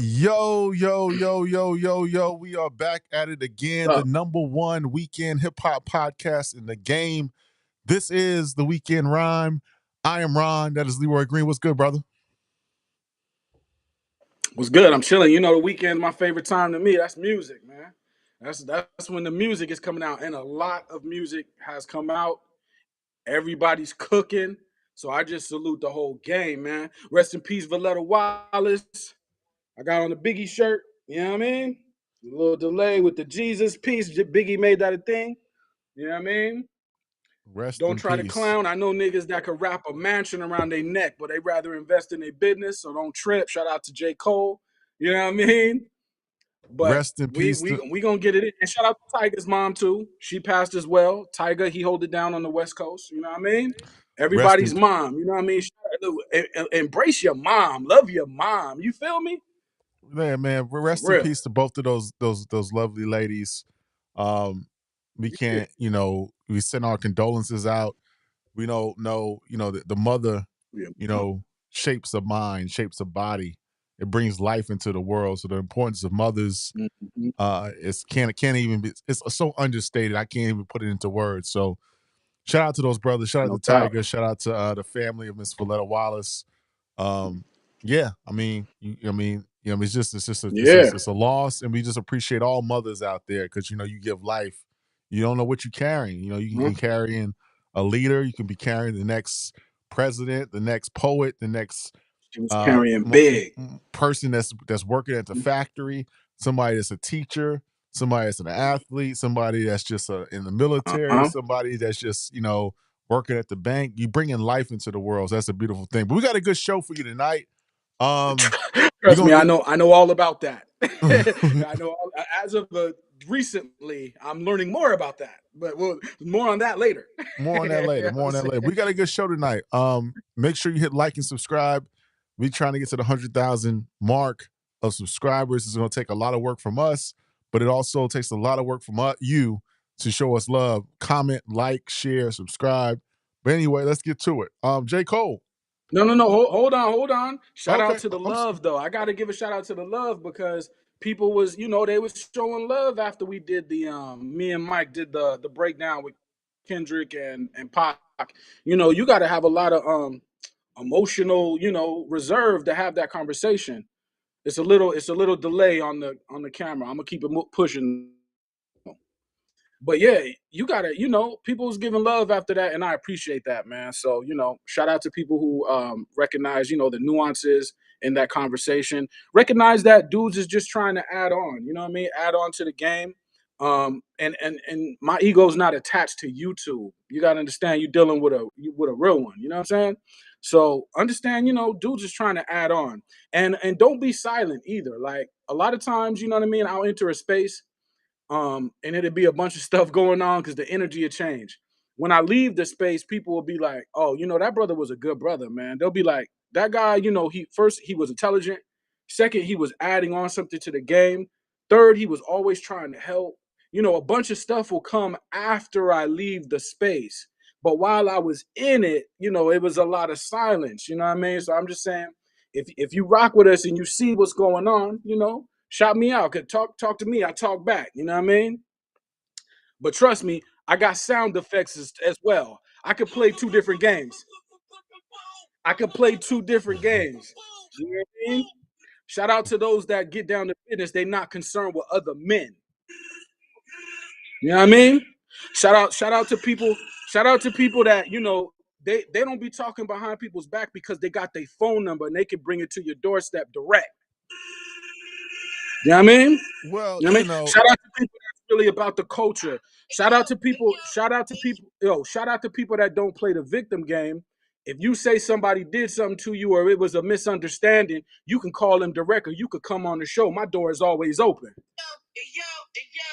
Yo, yo, yo, yo, yo, yo. We are back at it again. The #1 weekend hip hop podcast in the game. This is the Weekend Rhyme. I am Ron. That is Leroy Green. What's good, brother? What's good? I'm chilling. You know, the weekend my favorite time to me. That's music, man. That's when the music is coming out, and a lot of music has come out. Everybody's cooking, so I just salute the whole game, man. Rest in peace, Valletta Wallace. I got on the Biggie shirt. You know what I mean? A little delay with the Jesus piece. Biggie made that a thing. You know what I mean? Rest Don't in try to peace. clown. I know niggas that could wrap a mansion around their neck, but they rather invest in their business, so don't trip. Shout out to J.Cole. You know what I mean? But Rest in we peace. we we gonna get it in. And shout out to Tiger's mom too. She passed as well. Tiger, he hold it down on the West Coast. You know what I mean? Rest in Everybody's mom. You know what I mean? Embrace your mom. Love your mom. You feel me? man. For Rest in real. peace to both of those lovely ladies. Um, we Yeah. can't, we send our condolences out. We don't know, the mother, Yeah. shapes a mind, shapes a body. It brings life into the world. So the importance of mothers, Mhm. can't even be. It's so understated. I can't even put it into words. So shout out to those brothers. Shout out No to doubt. Tiger. Shout out to the family of Miss Valletta Wallace. Yeah, Yeah. it's a loss, and we just appreciate all mothers out there because you give life. You don't know what you're carrying. You Mhm. can carrying a leader. You can be carrying the next president, the next poet, the next She was carrying big. person that's working at the factory, somebody that's a teacher, somebody that's an athlete, somebody that's just in the military, Uh-huh. somebody that's just working at the bank. You bringing life into the world. So that's a beautiful thing. But we got a good show for you tonight. We're Trust me, gonna I get know all about that. I know as of recently, I'm learning more about that. But more on that later. more on that You later. know what More I'm on that saying? later. We got a good show tonight. Make sure you hit like and subscribe. We trying to get to the 100,000 mark of subscribers. It's going to take a lot of work from us, but it also takes a lot of work from you to show us love. Comment, like, share, subscribe. But anyway, let's get to it. J. Cole. No. Hold on. Shout out Okay. to the love though. I got to give a shout out to the love because people was, they was showing love after we did the me and Mike did the breakdown with Kendrick and Pac. You got to have a lot of emotional, reserve to have that conversation. It's a little delay on the camera. I'm gonna keep it pushing. But yeah, you gotta, people was giving love after that, and I appreciate that, man. So, shout out to people who recognize, the nuances in that conversation. Recognize that dudes is just trying to add on, you know what I mean? Add on to the game. And my ego's not attached to YouTube. You gotta understand you're dealing with a real one, you know what I'm saying? So understand, dudes is trying to add on. And don't be silent either. Like a lot of times, you know what I mean, I'll enter a space and it'd be a bunch of stuff going on because the energy had changed. When I leave the space, people will be like, "Oh, that brother was a good brother, man." They'll be like, "That guy, he was intelligent. Second, he was adding on something to the game. Third, he was always trying to help." A bunch of stuff will come after I leave the space. But while I was in it, it was a lot of silence. You know what I mean? So I'm just saying, if you rock with us and you see what's going on, shout me out. Could talk to me. I talk back. You know what I mean? But trust me, I got sound effects as well. I could play two different games. I could play two different games. You know what I mean? Shout out to those that get down to business. They not concerned with other men. You know what I mean? Shout out to people. Shout out to people that they don't be talking behind people's back because they got their phone number and they can bring it to your doorstep direct. You know what I mean? Well, You know what I mean? Shout out to people that's really about the culture. Shout out to people. Shout out to people that don't play the victim game. If you say somebody did something to you or it was a misunderstanding, you can call them direct or you could come on the show. My door is always open.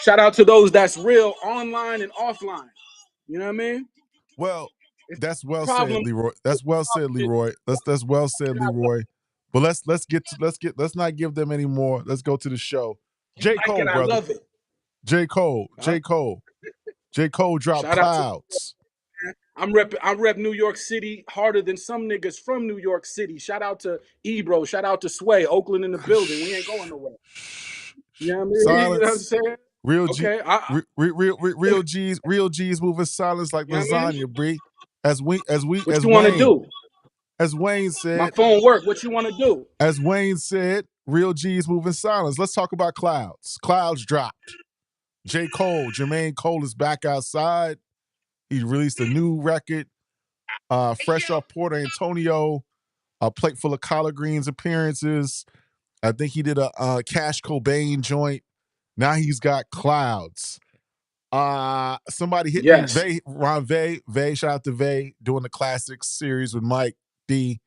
Shout out to those that's real online and offline. You know what I mean? well, It's that's well said, problem. Leroy. That's well said, Leroy. That's well said, Leroy. But let's not give them any more. Let's go to the show. You J. like it, Cole, I brother. love it. J. Cole. Huh? J. Cole. J. Cole dropped Shout out to clouds. I rep New York City harder than some niggas from New York City. Shout out to Ebro. Shout out to Sway. Oakland in the building. We ain't going nowhere. You know what I mean? You know what I'm Silence. saying? Real G, Okay. real G's moving silence like You know what I mean? lasagna, Bree. As we, as we, What as you want to Wayne, do? as Wayne My said, phone work. What you want to do? as Wayne said, real G's moving silence. Let's talk about clouds. Clouds dropped. J.Cole, Jermaine Cole is back outside. He released a new record, fresh off Puerto Antonio, a plate full of collard greens appearances. I think he did a Cash Cobain joint. Now he's got clouds. Somebody hit me, Yes. Ron Vay, shout out to Vay, doing the classics series with Mike D.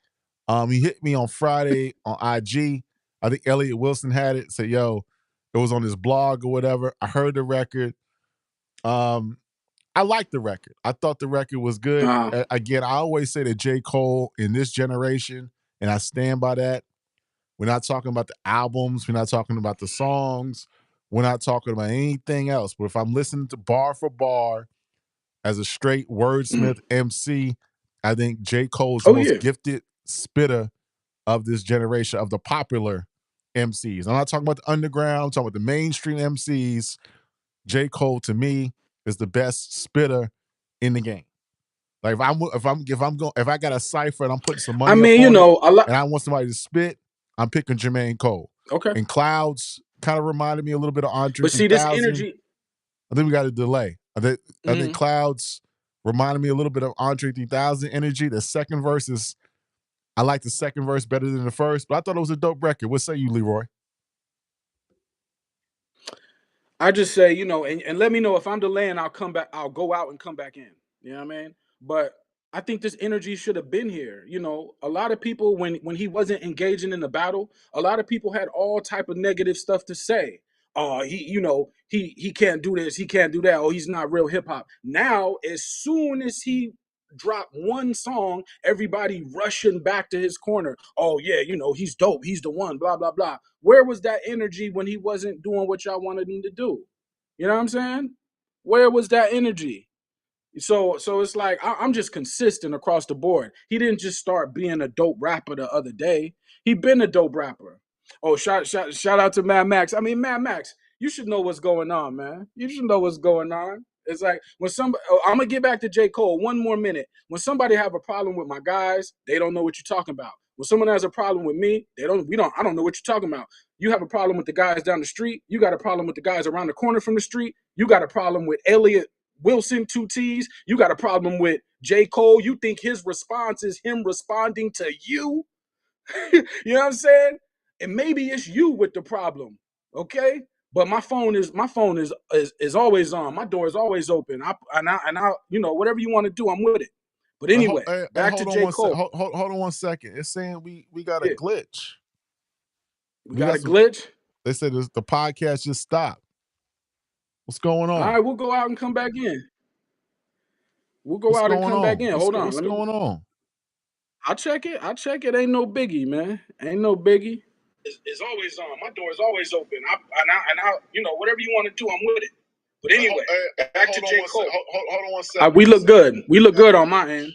He hit me on Friday on IG. I think Elliot Wilson had it. Said, yo, it was on his blog or whatever. I heard the record. I liked the record. I thought the record was good. Again, I always say that J. Cole in this generation, and I stand by that. We're not talking about the albums. We're not talking about the songs. We're not talking about anything else. But if I'm listening to bar for bar as a straight wordsmith MC, I think J. Cole is the Oh most yeah. gifted spitter of this generation, of the popular MCs. I'm not talking about the underground. I'm talking about the mainstream MCs. J. Cole, to me, is the best spitter in the game. Like if I got a cipher and I'm putting some I money up mean, you on it, know, a lot. and I want somebody to spit, I'm picking Jermaine Cole. Okay. And Clouds kind of reminded me a little bit of Andre But see, this 3000. energy. I think we got a delay. I think Mhm. Clouds reminded me a little bit of Andre 3000 energy. The second verse is, I like the second verse better than the first, but I thought it was a dope record. What say you, Leroy? I just say, you know, and let me know if I'm delaying, I'll come back, I'll go out and come back in. You know what I mean? But I think this energy should have been here. You know, a lot of people when he wasn't engaging in the battle, a lot of people had all type of negative stuff to say. Oh, he, you know, he can't do this, he can't do that. Oh, he's not real hip hop. Now, as soon as he dropped one song, everybody rushing back to his corner. Oh yeah, you know, he's dope, he's the one, blah blah blah. Where was that energy when he wasn't doing what y'all wanted him to do? You know what I'm saying? Where was that energy? So it's like I'm just consistent across the board. He didn't just start being a dope rapper the other day. He been a dope rapper. Oh, shout out to Mad Max. I mean, Mad Max, you should know what's going on, man. You should know what's going on. It's like when somebody, I'm gonna get back to J. Cole one more minute. When somebody have a problem with my guys, they don't know what you're talking about. When someone has a problem with me, I don't know what you're talking about. You have a problem with the guys down the street. You got a problem with the guys around the corner from the street. You got a problem with Elliot Wilson, two T's. You got a problem with J. Cole. You think his response is him responding to you? You know what I'm saying? And maybe it's you with the problem. Okay? But my phone is always on. My door is always open. I you know, whatever you want to do, I'm with it. But anyway, back to Hold on J. one sec. Cole. Hold on one second. It's saying we got a Yeah, glitch. we We got got a some. glitch. They said the podcast just stopped. What's going All on? right, we'll go out and come back in. We'll go What's out and going come back on? in. Hold on. What's Let me going on? I'll check it. I'll check it. Ain't no biggie, man. Ain't no biggie. Is always on. My door is always open. You know, whatever you want to do, I'm with it. But anyway, back to J. Cole. Hold on one second. We look good. We look good on my end.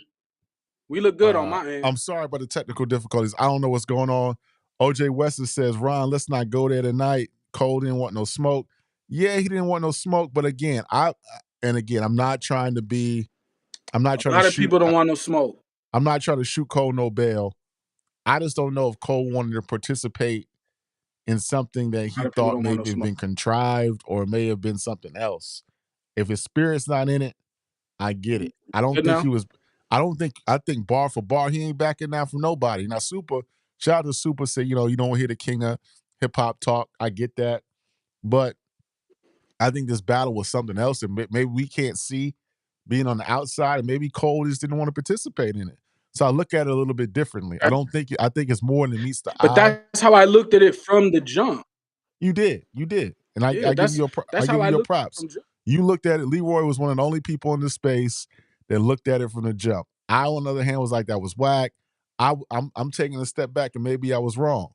We look good on my end. I'm sorry about the technical difficulties. I don't know what's going on. OJ Weston says, Ron, let's not go there tonight. Cole didn't want no smoke. Yeah, he didn't want no smoke. But again, I'm not trying to be, I'm not A trying to lot of shoot, people don't want no smoke. I'm not trying to shoot Cole no bail. I just don't know if Cole wanted to participate in something that A lot he of people thought don't want no maybe have smoke. been contrived or may have been something else. If his spirit's not in it, I get it. I don't Good think now. he was. I think bar for bar, he ain't backing down from nobody. Now, Super, shout out to Super, say, you know, you don't hear the king of hip hop talk. I get that. But I think this battle was something else. And maybe we can't see being on the outside. And maybe Cole just didn't want to participate in it. So I look at it a little bit differently. I think it's more than meets the But eye. that's how I looked at it from the jump. You did, and Yeah, I give you I that's give how you I your looked at it props. from jump. You looked at it. Leroy was one of the only people in this space that looked at it from the jump. I, on the other hand, was like, that was whack. I'm taking a step back, and maybe I was wrong.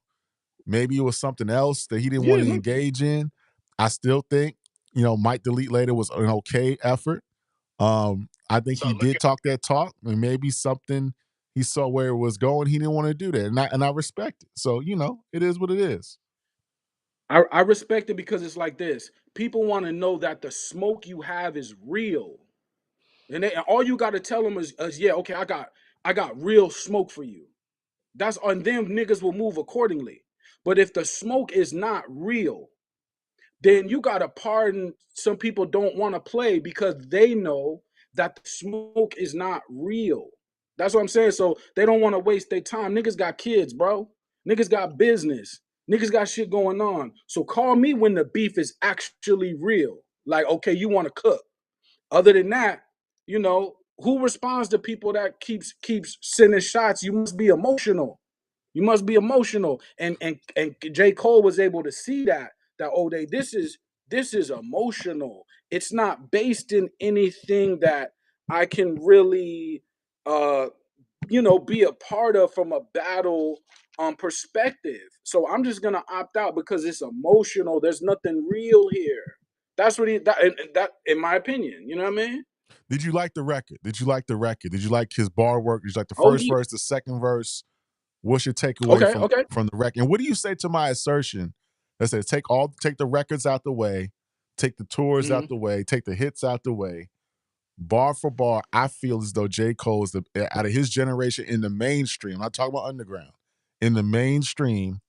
Maybe it was something else that he didn't want Yeah, to no. engage in. I still think, you know, Mike Delete Later was an okay effort. I think he did talk that talk, and maybe something he saw where it was going. He didn't want to do that, and I respect it. So it is what it is. I respect it because it's like this. People want to know that the smoke you have is real. And all you got to tell them is, yeah, okay, I got real smoke for you. That's on them. Niggas will move accordingly. But if the smoke is not real, then you got to pardon some people don't want to play because they know that the smoke is not real. That's what I'm saying. So they don't want to waste their time. Niggas got kids, bro. Niggas got business. Niggas got shit going on. So call me when the beef is actually real. Like, okay, you want to cook. Other than that, who responds to people that keeps sending shots? You must be emotional. You must be emotional. And J.Cole was able to see that oh this is emotional. It's not based in anything that I can really be a part of from a battle perspective. So I'm just gonna opt out because it's emotional. There's nothing real here. That's what that in my opinion. You know what I mean? Did you like the record? Did you like the record? Did you like his bar work? Did you like the Oh first yeah. verse, the second verse? What's your takeaway Okay. from Okay. from the record? And what do you say to my assertion that says take the records out the way, take the tours out Mhm. the way, take the hits out the way, bar for bar? I feel as though J. Cole is out of his generation in the mainstream. I'm not talking about underground. In the mainstream,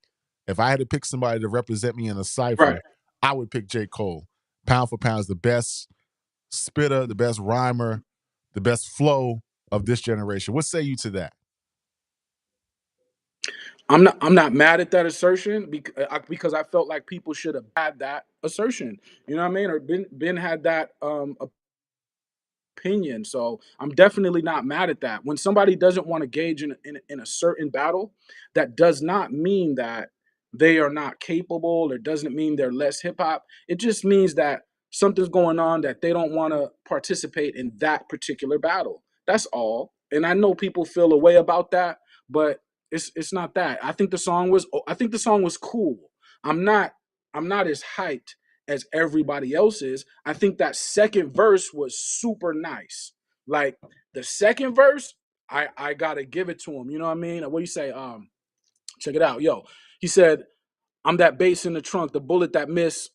if I had to pick somebody to represent me in a Right. cipher, I would pick J. Cole. Pound for pound is the best spitter, the best rhymer, the best flow of this generation. What say you to that? I'm not mad at that assertion because I felt like people should have had that assertion. You know what I mean? Or been had that opinion. So I'm definitely not mad at that. When somebody doesn't want to gauge in a certain battle, that does not mean that they are not capable or doesn't mean they're less hip hop. It just means that something's going on that they don't want to participate in that particular battle. That's all. And I know people feel a way about that, but it's not that. I think the song was cool. I'm not I'm not as hyped as everybody else is. I think that second verse was super nice. Like the second verse, I gotta give it to him. You know what I mean? What do you say? Check it out, yo. He said, I'm that bass in the trunk, the bullet that missed,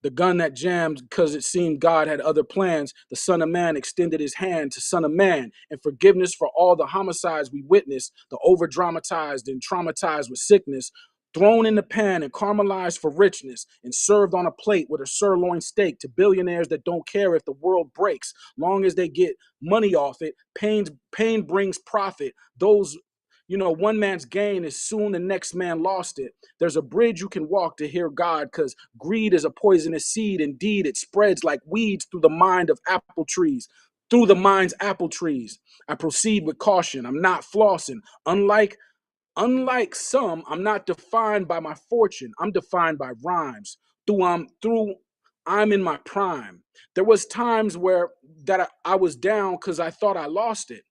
the gun that jammed because it seemed God had other plans. The Son of Man extended his hand to Son of Man and forgiveness for all the homicides we witnessed, the over dramatized and traumatized with sickness, thrown in the pan and caramelized for richness and served on a plate with a sirloin steak to billionaires that don't care if the world breaks, long as they get money off it. Pain brings profit. Those one man's gain is soon the next man lost it. There's a bridge you can walk to hear God because greed is a poisonous seed. Indeed, it spreads like weeds through the mind of apple trees. Through the mind's apple trees. I proceed with caution. I'm not flossing. Unlike some, I'm not defined by my fortune. I'm defined by rhymes. Through I'm in my prime. There was times where that I was down because I thought I lost it.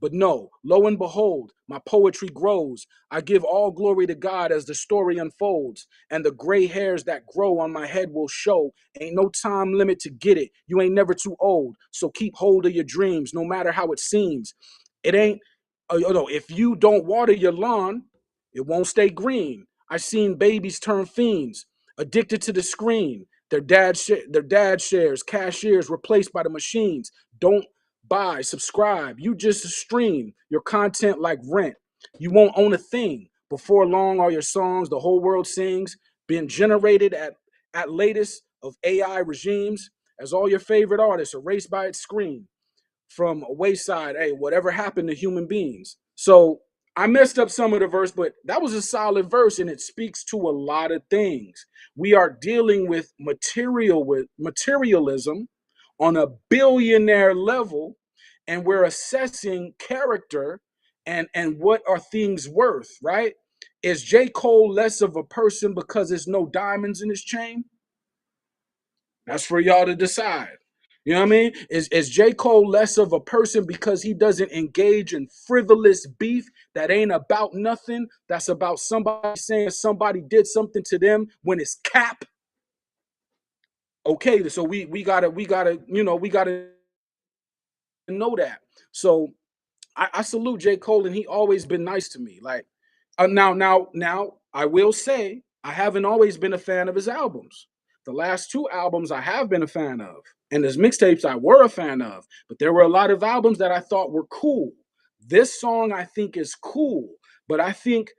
But no, lo and behold, my poetry grows. I give all glory to God as the story unfolds, and the gray hairs that grow on my head will show. Ain't no time limit to get it. You ain't never too old. So keep hold of your dreams, no matter how it seems. It ain't, if you don't water your lawn, it won't stay green. I've seen babies turn fiends, addicted to the screen. Their dad shares, cashiers replaced by the machines. Don't buy, subscribe. You just stream your content like rent. You won't own a thing. Before long, all your songs, the whole world sings, being generated at latest of AI regimes, as all your favorite artists erased by its screen from a wayside. Hey, whatever happened to human beings? So I messed up some of the verse, but that was a solid verse, and it speaks to a lot of things. We are dealing with materialism on a billionaire level, and we're assessing character and what are things worth, right? Is J. Cole less of a person because there's no diamonds in his chain? That's for y'all to decide. You know what I mean? Is J. Cole less of a person because he doesn't engage in frivolous beef that ain't about nothing? That's about somebody saying somebody did something to them when it's cap. Okay, so we gotta know that. So I salute J. Cole, and he always been nice to me. Like now, I will say I haven't always been a fan of his albums. The last two albums I have been a fan of, and his mixtapes I were a fan of. But there were a lot of albums that I thought were cool. This song I think is cool, but I think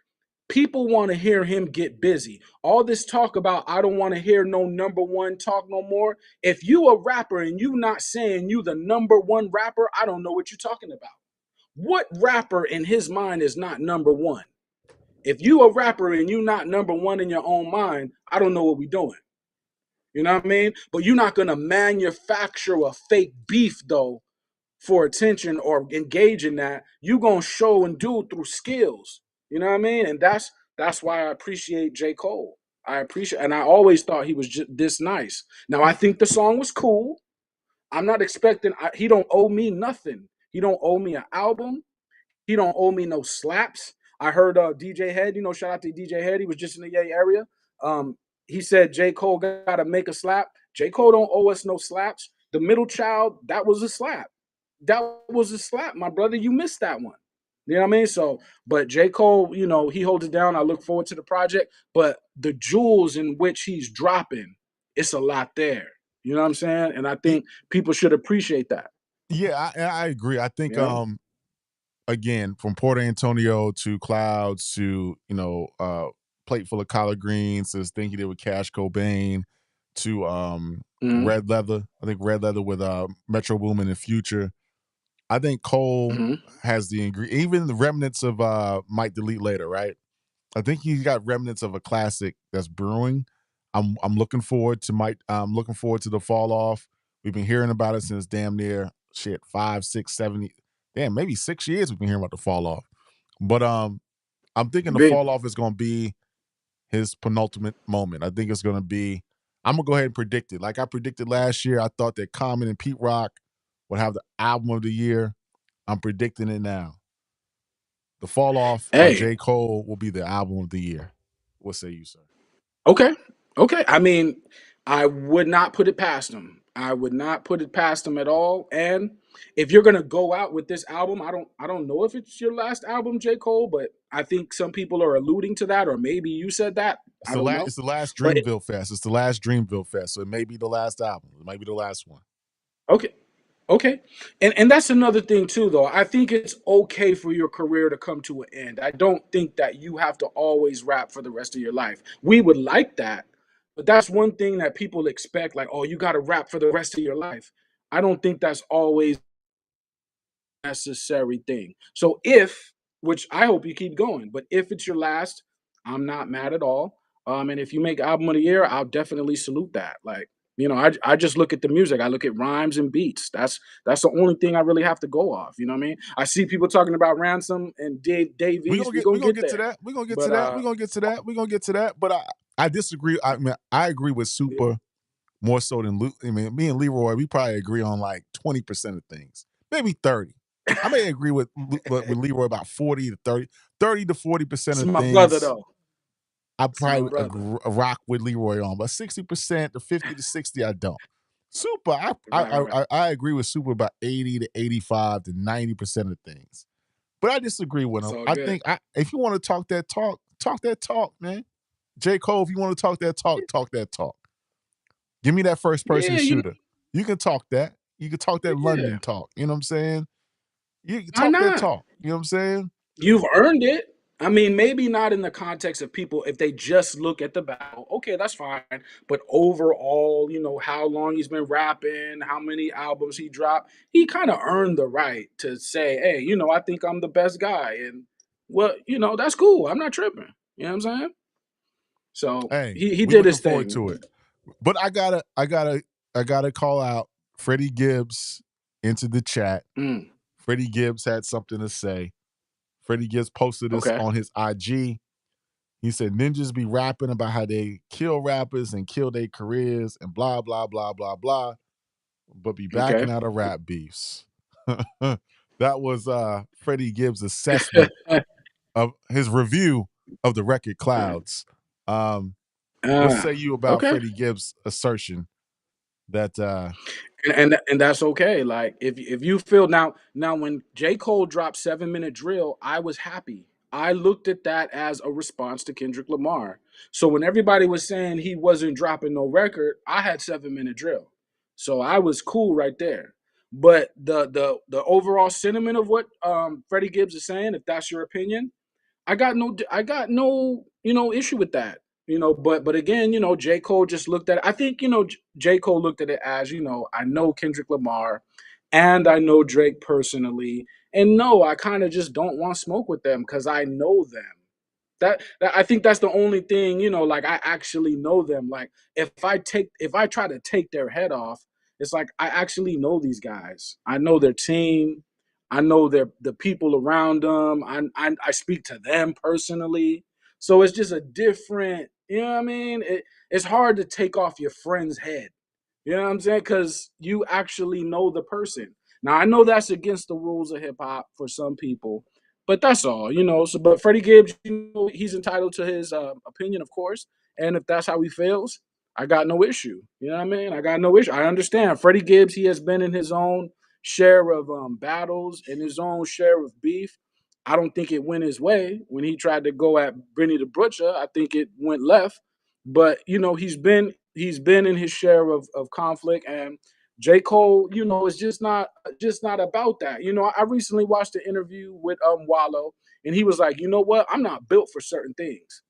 people want to hear him get busy. All this talk about I don't want to hear no number one talk no more. If you a rapper and you not saying you the number one rapper, I don't know what you're talking about. What rapper in his mind is not number one? If you a rapper and you not number one in your own mind, I don't know what we doing. You know what I mean? But you're not gonna manufacture a fake beef though for attention or engage in that. You gonna show and do through skills. You know what I mean? And that's why I appreciate J. Cole. I appreciate, and I always thought he was just this nice. Now I think the song was cool. I'm not expecting. He don't owe me nothing. He don't owe me an album. He don't owe me no slaps. I heard DJ Head, shout out to DJ Head. He was just in the Yay area. He said J. Cole got to make a slap. J. Cole don't owe us no slaps. The Middle Child, that was a slap. That was a slap, my brother. You missed that one. You know what I mean? So, but J. Cole, he holds it down. I look forward to the project. But the jewels in which he's dropping, it's a lot there. You know what I'm saying? And I think people should appreciate that. Yeah, I agree. I think You know? again, from Port Antonio to Clouds to Plate Full of Collard Greens to this thing he did with Cash Cobain to Mm-hmm. Red Leather. I think Red Leather with Metro Boomin and Future. I think Cole Mm-hmm. has the ingredient, even the remnants of Might Delete Later, right? I think he's got remnants of a classic that's brewing. I'm looking forward to I'm looking forward to the fall off. We've been hearing about it since damn near 5, 6, 7, damn, maybe 6 years we've been hearing about the fall off. But I'm thinking the Big. fall off is gonna be his penultimate moment. I think it's gonna be, I'm gonna go ahead and predict it. Like I predicted last year, I thought that Common and Pete Rock would have the album of the year. I'm predicting it now. The fall off of Hey, J. Cole will be the album of the year. What say you, sir? okay. Okay. I mean, I would not put it past him. I would not put it past him at all. And if you're gonna go out with this album, I don't know if it's your last album, J. Cole, but I think some people are alluding to that, or maybe you said that. It's I the don't last. know. It's the last But Dreamville Fest. It's the last Dreamville Fest. So it may be the last album. It might be the last one. okay. Okay. And that's another thing too though. I think it's okay for your career to come to an end. I don't think that you have to always rap for the rest of your life. We would like that, but that's one thing that people expect like, "Oh, you got to rap for the rest of your life." I don't think that's always necessary thing. So if, which I hope you keep going, but if it's your last, I'm not mad at all. And if you make album of the year, I'll definitely salute that. Like, I just look at the music. I look at rhymes and beats. That's the only thing I really have to go off. You know what I mean? I see people talking about Ransom and Dave We East. gonna We're get. We gonna gonna get get to there. that. We gonna get to But that. We gonna get to that. We gonna get to that. But I disagree. I mean, I agree with Super more so than Luke. I mean, me and Leroy, we probably agree on like 20% of things, maybe 30. I may agree with Leroy about 40 to 30, 30 to 40% it's of my brother things. though. I It's my probably brother. rock with Leroy on, but 60% to 50 to 60, I don't. Super, Right, right, right. I agree with Super about 80 to 85 to 90% of things. But I disagree with It's him. all I good. think if you want to talk that talk, man. J. Cole, if you want to talk that talk that talk. Give me that first person Yeah, shooter. You can talk that. You can talk that yeah. London talk. You know what I'm saying? You can Why talk that not? talk. You know what I'm saying? You've earned it. I mean, maybe not in the context of people if they just look at the battle. Okay, that's fine. But overall, how long he's been rapping, how many albums he dropped, he kind of earned the right to say, "Hey, I think I'm the best guy." And well, that's cool. I'm not tripping. You know what I'm saying? So Hey, he we did looking his forward thing. to it. But I gotta call out Freddie Gibbs into the chat. Mm, Freddie Gibbs had something to say. Freddie Gibbs posted this okay. on his IG. He said ninjas be rapping about how they kill rappers and kill their careers and blah blah blah blah blah, but be Okay. backing out of rap beefs. That was Freddie Gibbs' assessment of his review of the record Clouds. What Ah, say you about okay. Freddie Gibbs' assertion that And that's okay. Like if you feel now when J. Cole dropped 7 Minute Drill, I was happy. I looked at that as a response to Kendrick Lamar. So when everybody was saying he wasn't dropping no record, I had 7 Minute Drill. So I was cool right there. But the overall sentiment of what Freddie Gibbs is saying, if that's your opinion, I got no, issue with that. But again, J. Cole just looked at it. I think, J. Cole looked at it as, I know Kendrick Lamar and I know Drake personally. And no, I kind of just don't want smoke with them because I know them. I think that's the only thing, like I actually know them. Like if I try to take their head off, it's like I actually know these guys. I know their team. I know the people around them. I speak to them personally. So it's just a different, you know what I mean? It's hard to take off your friend's head. You know what I'm saying? Because you actually know the person. Now I know that's against the rules of hip hop for some people, but that's all. So, but Freddie Gibbs, he's entitled to his opinion, of course. And if that's how he feels, I got no issue. You know what I mean? I got no issue. I understand Freddie Gibbs. He has been in his own share of battles and his own share of beef. I don't think it went his way when he tried to go at Benny the Butcher. I think it went left. But he's been in his share of conflict, and J. Cole, is just not about that. I recently watched an interview with Wallow, and he was like, you know what? I'm not built for certain things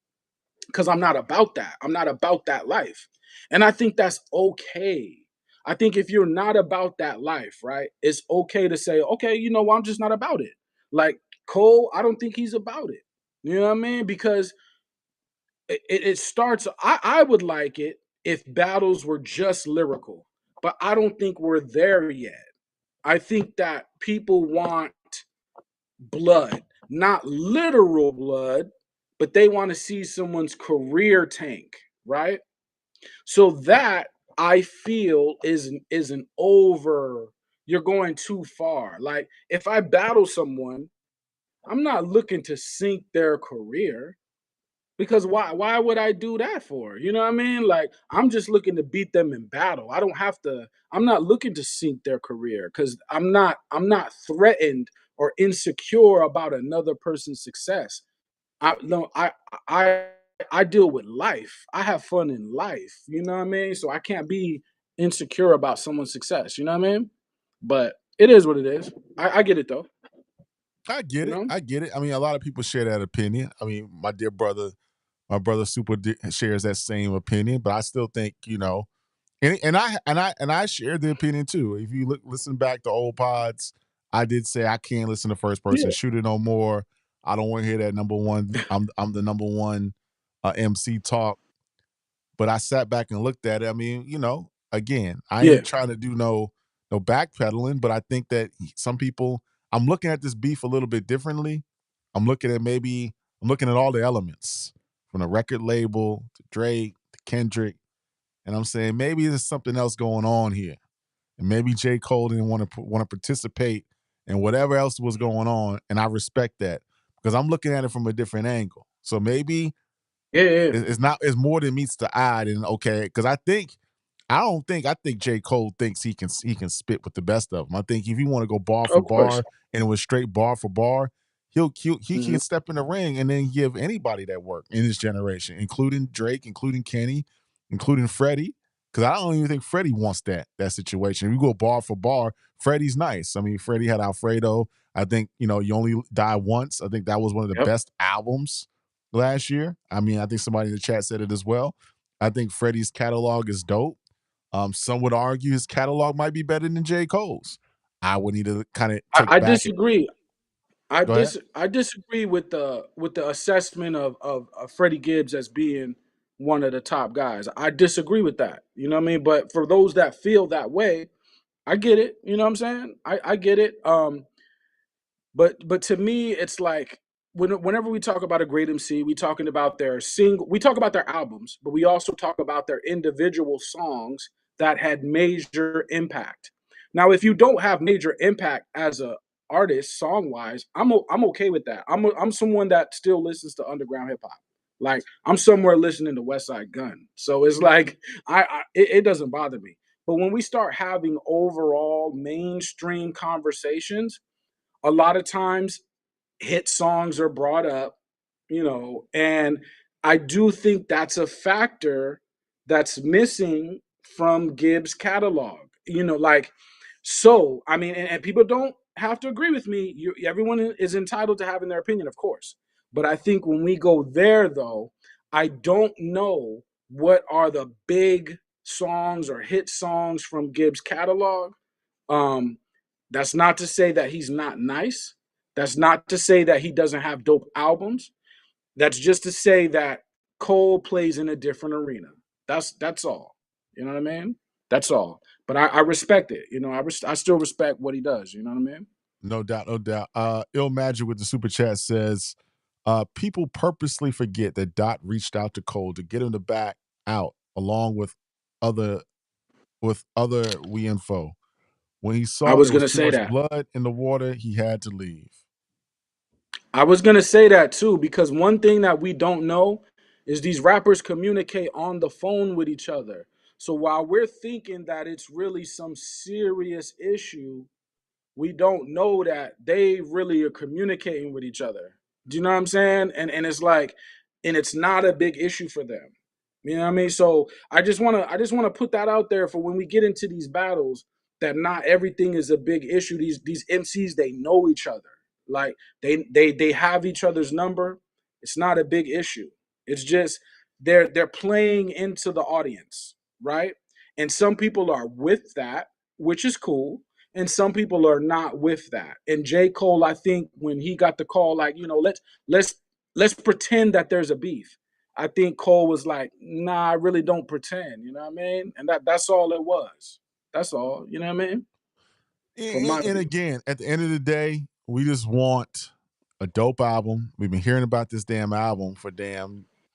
because I'm not about that. I'm not about that life. And I think that's okay. I think if you're not about that life, right, it's okay to say, okay, I'm just not about it. Like Cole, I don't think he's about it. You know what I mean? Because it starts, I would like it if battles were just lyrical, but I don't think we're there yet. I think that people want blood, not literal blood, but they want to see someone's career tank, right? So that I feel is an over. You're going too far. Like if I battle someone, I'm not looking to sink their career because why would I do that for? You know what I mean? Like I'm just looking to beat them in battle. I don't have to. I'm not looking to sink their career because I'm not threatened or insecure about another person's success. I no I I deal with life. I have fun in life. You know what I mean? So I can't be insecure about someone's success. You know what I mean? But it is what it is. I get it though. I get You it. know? I get it. I mean, a lot of people share that opinion. I mean, my brother shares that same opinion, but I still think, and I share the opinion too. If you listen back to old pods, I did say I can't listen to first person Yeah. shooter no more. I don't want to hear that number one. I'm the number one MC talk. But I sat back and looked at it. I mean, again, I Yeah. ain't trying to do no backpedaling, but I think that some people, I'm looking at this beef a little bit differently. I'm looking at all the elements from the record label to Drake to Kendrick, and I'm saying maybe there's something else going on here, and maybe J. Cole didn't want to participate in whatever else was going on, and I respect that because I'm looking at it from a different angle. So maybe Yeah. Yeah. it's not. It's more than meets the eye. And okay, because I think J. Cole thinks he can spit with the best of them. I think if you want to go bar for Of course. bar and it was straight bar for bar, he Mhm. can step in the ring and then give anybody that work in this generation, including Drake, including Kenny, including Freddie. Because I don't even think Freddie wants that situation. If you go bar for bar, Freddie's nice. I mean, Freddie had Alfredo. I think you only die once. I think that was one of the Yep. best albums last year. I mean, I think somebody in the chat said it as well. I think Freddie's catalog is dope. Some would argue his catalog might be better than J. Cole's. I would need to kind of take I back it. disagree. Go ahead. I disagree with the assessment of Freddie Gibbs as being one of the top guys. I disagree with that. You know what I mean? But for those that feel that way, I get it. You know what I'm saying? I get it. But to me, it's like whenever we talk about a great MC, we talk about their albums, but we also talk about their individual songs that had major impact. Now, if you don't have major impact as a artist, song wise, I'm okay with that. I'm someone that still listens to underground hip hop. Like I'm somewhere listening to West Side Gun, so it's like it doesn't bother me. But when we start having overall mainstream conversations, a lot of times hit songs are brought up, and I do think that's a factor that's missing from Gibbs' catalog. Like, so I mean, and people don't have to agree with me. Everyone is entitled to having their opinion, of course. But I think when we go there, though, I don't know what are the big songs or hit songs from Gibbs' catalog. Um, that's not to say that he's not nice. That's not to say that he doesn't have dope albums. That's just to say that Cole plays in a different arena. That's all. You know what I mean? That's all. But I respect it. I still respect what he does. You know what I mean? No doubt, no doubt. Ill Magic with the super chat says, people purposely forget that Dot reached out to Cole to get him to back out, along other with other we info. When he I saw was there was gonna too say much that. blood in the water, he had to leave. I was gonna say that too, because one thing that we don't know is these rappers communicate on the phone with each other. So while we're thinking that it's really some serious issue, we don't know that they really are communicating with each other. Do you know what I'm saying? And it's like, and it's not a big issue for them. You know what I mean? So I just wanna put that out there for when we get into these battles, that not everything is a big issue. These MCs, they know each other. Like, they have each other's number. It's not a big issue. It's just they're playing into the audience, right? And some people are with that, which is cool, and some people are not with that. And J. Cole, I think when he got the call, like, let's let's pretend that there's a beef. I think Cole was like, nah, I really don't pretend, you know what I mean? And that's all it was. That's all, you know what I mean? From my And view. again, at the end of the day, we just want a dope album. We've been hearing about this damn album for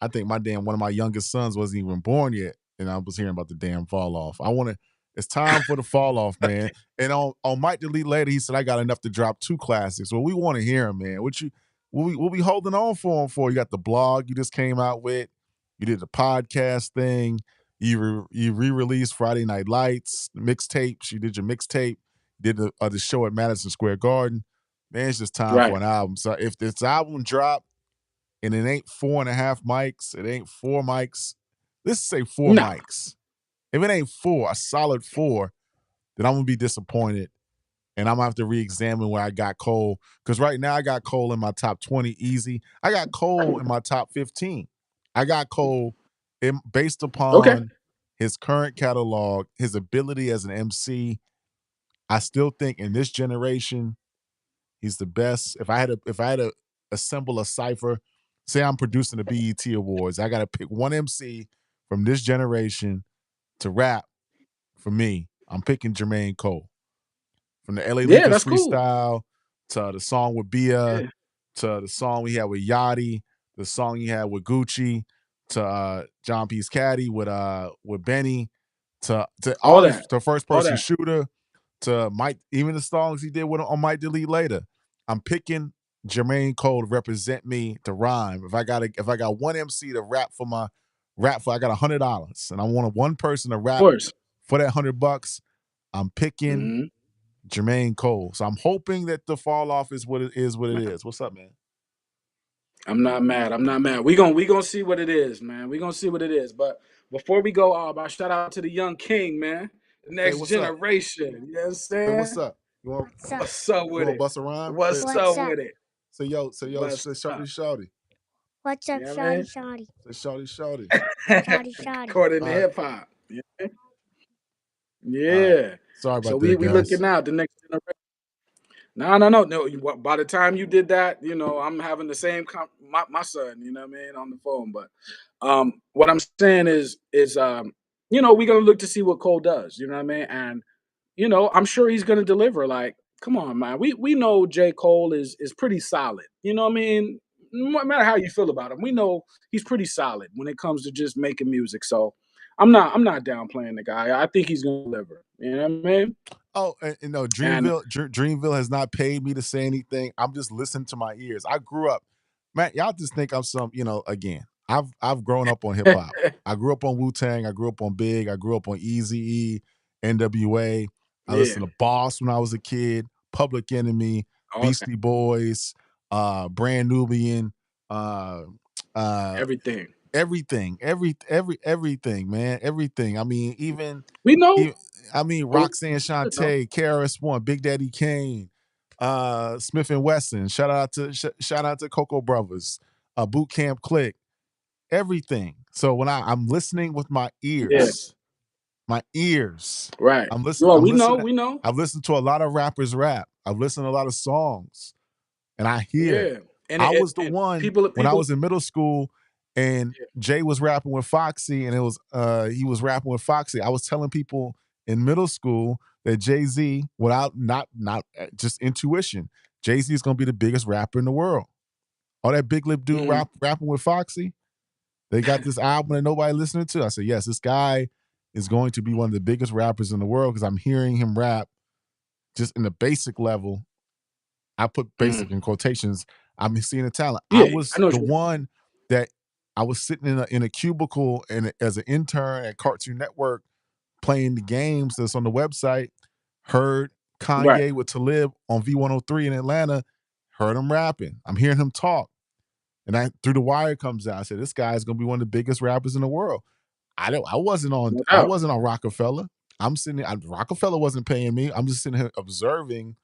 I think one of my youngest sons wasn't even born yet, and I was hearing about the damn fall off. It's time for the fall off, man. And on Mike Delete Later, he said, I got enough to drop 2 classics. Well, we want to hear him, man. What we holding on for him for? You got the blog you just came out with. You did the podcast thing. You re-released Friday Night Lights, mixtapes. You did your mixtape, did the show at Madison Square Garden. Man, it's just time for Right. an album. So if this album drop and it ain't 4.5 mics, it ain't 4 mics. Let's say 4 No. mics. If it ain't 4, a solid 4, then I'm gonna be disappointed, and I'm gonna have to re-examine where I got Cole. Because right now I got Cole in my top 20 easy. I got Cole in my top 15. I got Cole based Okay. upon his current catalog, his ability as an MC. I still think in this generation, he's the best. If I had to assemble a cipher, say I'm producing the BET Awards, I gotta pick one MC from this generation to rap for me. I'm picking Jermaine Cole. From the LA Yeah, Lakers that's cool. freestyle to the song with Bia Yeah. to the song we had with Yachty, the song he had with Gucci, to John P's Caddy with Benny, to All all his that. to first All person that. shooter, to Mike, even the songs he did with on Mike Delete Later. I'm picking Jermaine Cole to represent me to rhyme. If I got one MC to rap for, I got $100 and I want one person to Of rap course. for that $100. I'm picking Hmm. Jermaine Cole. So I'm hoping that the fall off is what it is. What it is. What's up, man? I'm not mad. I'm not mad. We gonna see what it is, man. We gonna see what it is. But before we go, I shout out to the young king, man. The Hey, next what's up? generation. You know what I'm Hey, what's saying? up? What's up? What's up You with want to it? bust a rhyme? What's What's up up? with it? Say yo, What's say shorty, up? shorty. What's up, You know what I shawty, mean? shawty? Say shorty, shorty. Shawty, shawty. According to All right. hip hop. All right. Yeah. Sorry So about we that, we guys. looking out the next generation. No, no, no, no. By the time you did that, I'm having the same my son. You know what I mean, on the phone. But what I'm saying is we're gonna look to see what Cole does. You know what I mean? And I'm sure he's gonna deliver. Like, come on, man. We know J. Cole is pretty solid. You know what I mean? No matter how you feel about him, we know he's pretty solid when it comes to just making music. So I'm not downplaying the guy. I think he's gonna deliver. You know what I mean? Oh, and no, And Dreamville has not paid me to say anything. I'm just listening to my ears. I grew up, man. Y'all just think I'm again. I've grown up on hip hop. I grew up on Wu Tang. I grew up on Big. I grew up on Easy E. NWA. I Yeah. listened to Boss when I was a kid, Public Enemy, Okay. Beastie Boys, Brand Nubian, uh, Everything. everything, everything, man, everything. I mean, We know. Roxanne Good though. Shante, KRS-One, Big Daddy Kane, Smith and Wesson. Shout out to Coco Brothers, Boot Camp Click, everything. So when I'm listening with my Yeah. ears, my ears, Right. I'm listening. Well, I'm we know. listening. We know. I've listened to a lot of rappers rap. I've listened to a lot of songs, and I hear. Yeah. And I was the and one people. when I was in middle school, and Yeah. Jay was rapping with Foxy, and he was rapping with Foxy. I was telling people in middle school that Jay-Z, without not just intuition, Jay-Z is gonna be the biggest rapper in the world. All that big lip dude Mhm. rapping with Foxy. They got this album that nobody listening to. I said, yes, this guy is going to be one of the biggest rappers in the world because I'm hearing him rap just in the basic level. I put basic Mhm. in quotations. I'm seeing the talent. I Yeah. I was know what the you mean. one that I was sitting in a cubicle and as an intern at Cartoon Network playing the games that's on the website. Heard Right. Kanye with Talib on V103 in Atlanta. Heard him rapping. I'm hearing him talk. And Through the Wire comes out. I said, this guy is gonna be one of the biggest rappers in the world. I wasn't on No doubt. Rockefeller. I'm sitting Rockefeller wasn't paying me. I'm just sitting here observing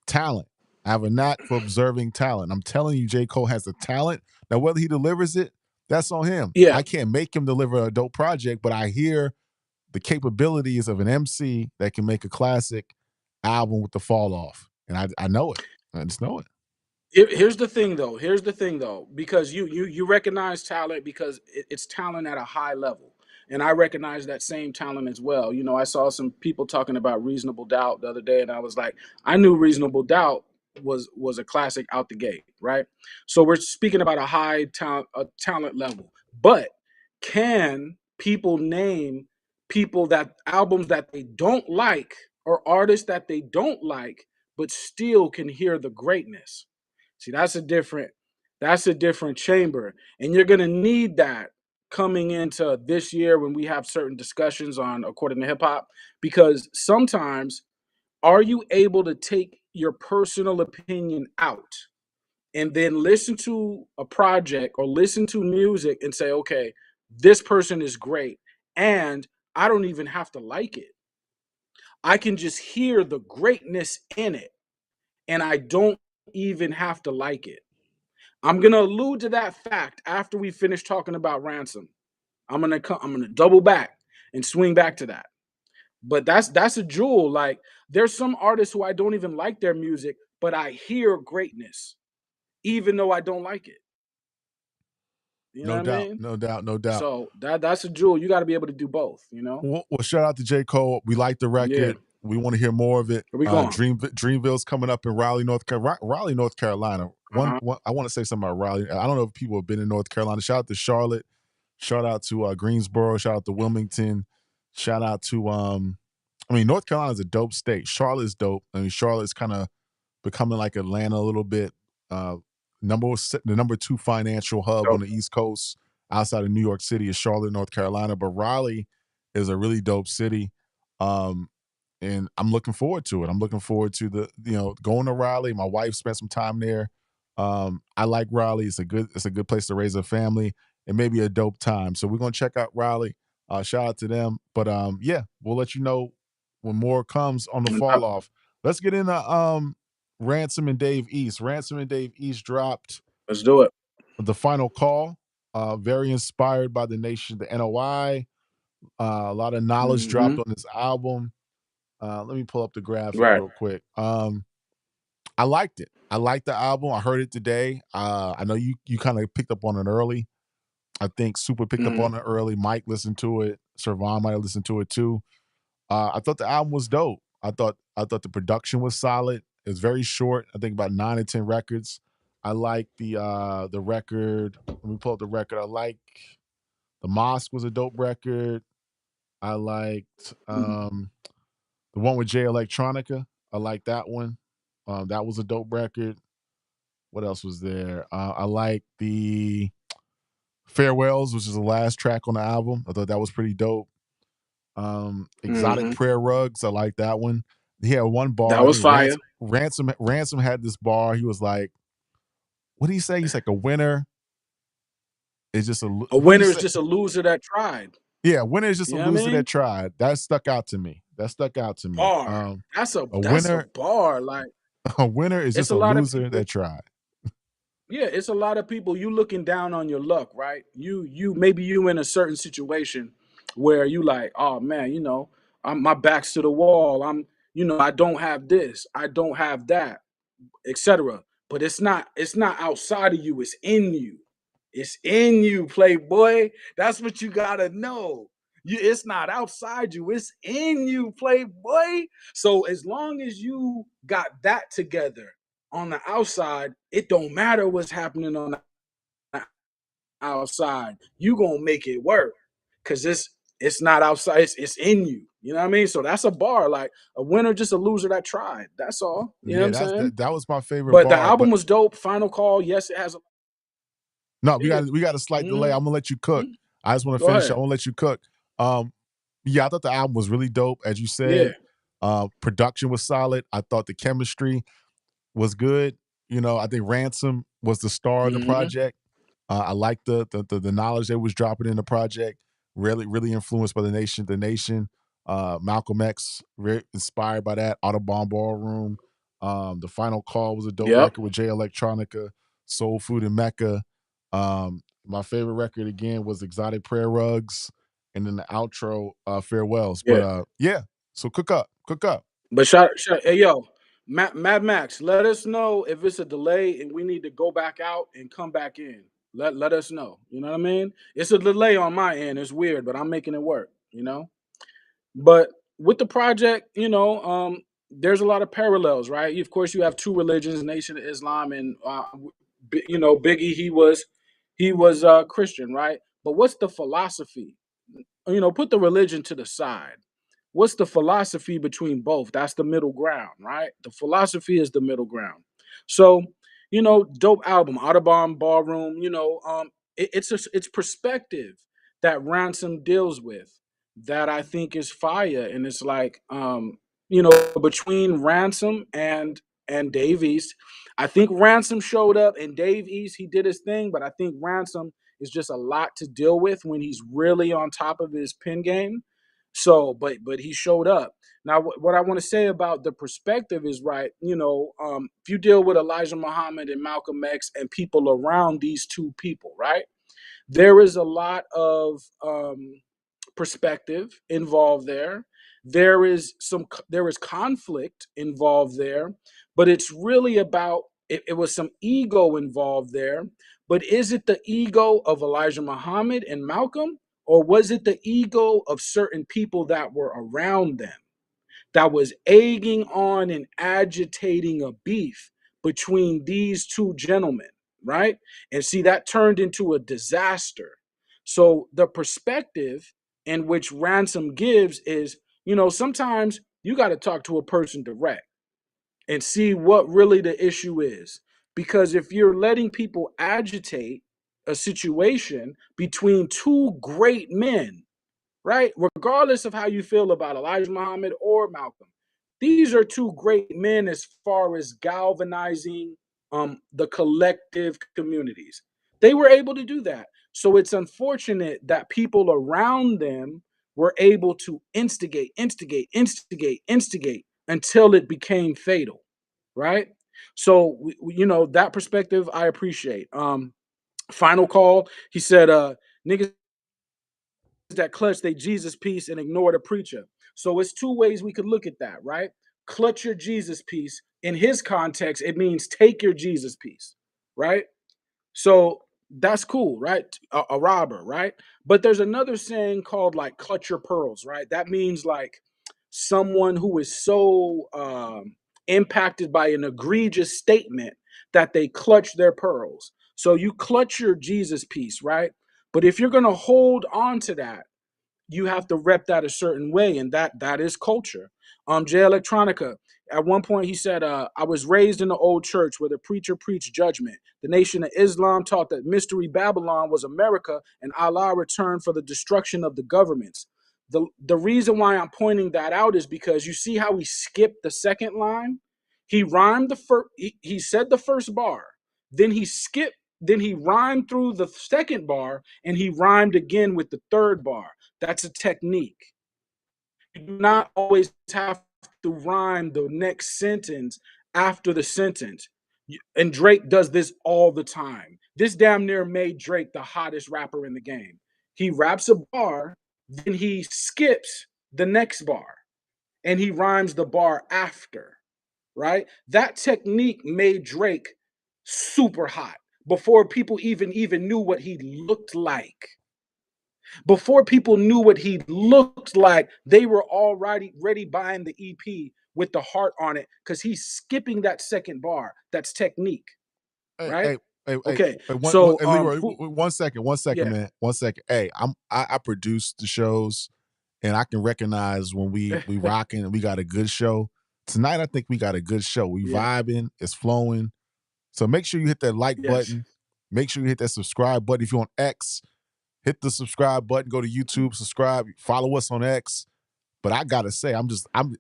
talent. I have a knack for observing talent. I'm telling you, J. Cole has the talent. Now, whether he delivers it, that's on him. Yeah. I can't make him deliver a dope project, but I hear the capabilities of an MC that can make a classic album with the fall off. And I know it. I just know it. Here's the thing though. Here's the thing though, because you recognize talent because it's talent at a high level, and I recognize that same talent as well. You know, I saw some people talking about Reasonable Doubt the other day, and I was like, I knew Reasonable Doubt was a classic out the gate, right? So we're speaking about a talent level, but can people name people that albums that they don't like or artists that they don't like, but still can hear the greatness? See, that's a different chamber. And you're gonna need that coming into this year when we have certain discussions on according to hip hop. Because sometimes are you able to take your personal opinion out and then listen to a project or listen to music and say, okay, this person is great. And I don't even have to like it. I can just hear the greatness in it. And I don't even have to like it. I'm gonna allude to that fact after we finish talking about Ransom. I'm gonna double back and swing back to that. But that's a jewel. Like there's some artists who I don't even like their music, but I hear greatness, even though I don't like it. You know No what I doubt, mean? no doubt, no doubt. So that's a jewel. You got to be able to do both. You know? Well, shout out to J. Cole. We like the Yeah. record. We want to hear more of it. Where we going? Dreamville's coming up in Raleigh, North Carolina. Uh-huh. I want to say something about Raleigh. I don't know if people have been in North Carolina. Shout out to Charlotte. Shout out to Greensboro. Shout out to Wilmington. Shout out to North Carolina's a dope state. Charlotte's dope. I mean, Charlotte's kind of becoming like Atlanta a little bit. Uh, the number 2 financial hub on Dope. the East Coast outside of New York City is Charlotte, North Carolina. But Raleigh is a really dope city. And I'm looking forward to it. I'm looking forward to going to Raleigh. My wife spent some time there. I like Raleigh. It's a good place to raise a family. It may be a dope time. So we're gonna check out Raleigh. Shout out to them. But yeah, we'll let you know when more comes on the fall off. Let's get into Ransom and Dave East. Ransom and Dave East dropped Let's do it. The Final Call. Very inspired by the Nation, the NOI. A lot of knowledge dropped Hmm. on this album. Let me pull up the graphic Right. real quick. I liked it. I liked the album. I heard it today. I know you kind of picked up on it early. I think Super picked up Hmm. on it early. Mike listened to it. Servan might have listened to it too. I thought the album was dope. I thought the production was solid. It was very short. I think about 9 or 10 records. I like the record. Let me pull up the record. I like The Mosque was a dope record. I liked the one with Jay Electronica. I like that one. That was a dope record. What else was there? I like the Farewells, which is the last track on the album. I thought that was pretty dope. Exotic Prayer Rugs. I like that one. He had one bar. That I was think fire. Ransom had this bar. He was like, what did he say? He's like, a winner is just a A what did he winner is say? just a loser that tried. Yeah, winner is just You a know what I loser that mean? tried. That stuck out to me. Bar. That's A a winner, bar. Like, a winner is it's just a a lot of loser that people. tried. Yeah, it's a lot of people. You looking down on your luck, right? You maybe you in a certain situation where you like, oh man, my back's to the wall. I don't have this, I don't have that, etc. But it's not outside of you. It's in you. It's in you, playboy. That's what you gotta know. It's not outside you. It's in you, playboy. So as long as you got that together on the outside, it don't matter what's happening on the outside. You gonna make it work because it's not outside. It's in you. You know what I mean? So that's a bar. Like, a winner, just a loser that tried. That's all. You know what Yeah, I'm saying? that was my favorite But the bar. album But was dope. Final Call. Yes, it has a no, yeah. we got a slight delay. Mhm, I'm gonna let you cook. mhm. I just want to Go finish. I ahead. want to let you cook. Um, yeah, I thought the album was really dope, as you Yeah. said. Production was solid. I thought the chemistry was good. I think Ransom was the star of the Mhm. project. I like the knowledge that was dropping in the project. Really influenced by the nation. The nation. Malcolm X, very inspired by that. Audubon Ballroom. The Final Call was a dope Yep. record with Jay Electronica. Soul Food and Mecca. My favorite record again was Exotic Prayer Rugs, and then the outro, Farewells. But Yeah. yeah. So cook up. But hey yo, Mad Max, let us know if it's a delay and we need to go back out and come back in. Let us know. You know what I mean? It's a delay on my end. It's weird, but I'm making it work. But with the project, there's a lot of parallels, right? Of course, you have two religions, Nation of Islam, and Biggie. He was Christian, right? But what's the philosophy? Put the religion to the side. What's the philosophy between both? That's the middle ground, right? The philosophy is the middle ground. So, dope album, Audubon Ballroom. It's perspective that Ransom deals with that I think is fire, and it's like, between Ransom and Dave East. I think Ransom showed up and Dave East, he did his thing, but I think Ransom is just a lot to deal with when he's really on top of his pen game. So, but he showed up. Now, what I want to say about the perspective is right. If you deal with Elijah Muhammad and Malcolm X and people around these two people, right? There is a lot of perspective involved there. There is conflict involved there, but it's really about it was some ego involved there. But is it the ego of Elijah Muhammad and Malcolm, or was it the ego of certain people that were around them, that was egging on and agitating a beef between these two gentlemen, right? And see, that turned into a disaster. So the perspective in which Ransom gives is, sometimes you got to talk to a person direct and see what really the issue is. Because if you're letting people agitate a situation between two great men, right? Regardless of how you feel about Elijah Muhammad or Malcolm, these are two great men as far as galvanizing the collective communities. They were able to do that. So it's unfortunate that people around them were able to instigate until it became fatal, right? So that perspective I appreciate. Final Call, he said, niggas that clutch they Jesus piece and ignore the preacher. So it's two ways we could look at that, right? Clutch your Jesus piece. In his context, it means take your Jesus piece, right? So that's cool, right? A robber, right? But there's another saying called like clutch your pearls, right? That means like someone who is so impacted by an egregious statement that they clutch their pearls. So you clutch your Jesus piece, right? But if you're going to hold on to that, you have to rep that a certain way, and that is culture. Jay Electronica, at one point he said, I was raised in the old church where the preacher preached judgment. The nation of Islam taught that mystery Babylon was America and Allah returned for the destruction of the governments. The reason why I'm pointing that out is because you see how he skipped the second line. He rhymed the first. He said the first bar, then he skipped. Then he rhymed through the second bar, and he rhymed again with the third bar. That's a technique. You do not always have to rhyme the next sentence after the sentence. And Drake does this all the time. This damn near made Drake the hottest rapper in the game. He raps a bar, then he skips the next bar, and he rhymes the bar after, right? That technique made Drake super hot before people even knew what he looked like. Before people knew what he looked like, they were already ready buying the EP with the heart on it because he's skipping that second bar. That's technique, Hey, right? hey, hey, hey, Okay, hey, so hey, Leroy, 1 second, yeah, man, 1 second. Hey, I produce the shows, and I can recognize when we rocking and we got a good show. Tonight, I think we got a good show. We yeah, vibing, it's flowing. So make sure you hit that like yes, button. Make sure you hit that subscribe button. If you're on X, hit the subscribe button. Go to YouTube, subscribe, follow us on X. But I gotta say, I'm just I'm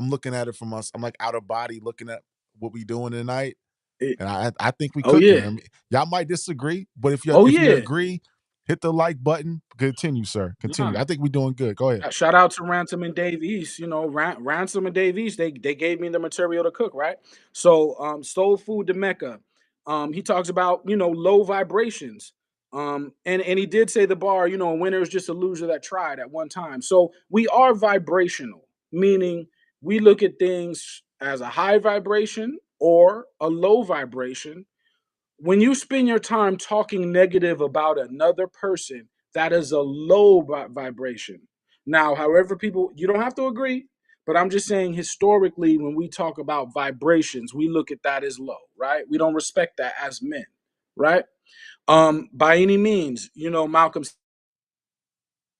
looking at it from us. I'm like out of body looking at what we doing tonight. it, And I think we oh cooking. yeah, I mean, y'all might disagree, but oh if you yeah, agree, hit the like button. Continue, sir. Continue. nah. I think we're doing good. Go ahead. Shout out to Ransom and Dave East. You know, Ransom and Dave East, they gave me the material to cook, right? So, Soul Food to Mecca. He talks about, low vibrations. And he did say the bar, a winner is just a loser that tried at one time. So we are vibrational, meaning we look at things as a high vibration or a low vibration. When you spend your time talking negative about another person, that is a low vibration. Now, however, people, you don't have to agree, but I'm just saying historically, when we talk about vibrations, we look at that as low, right? We don't respect that as men, right? By any means, Malcolm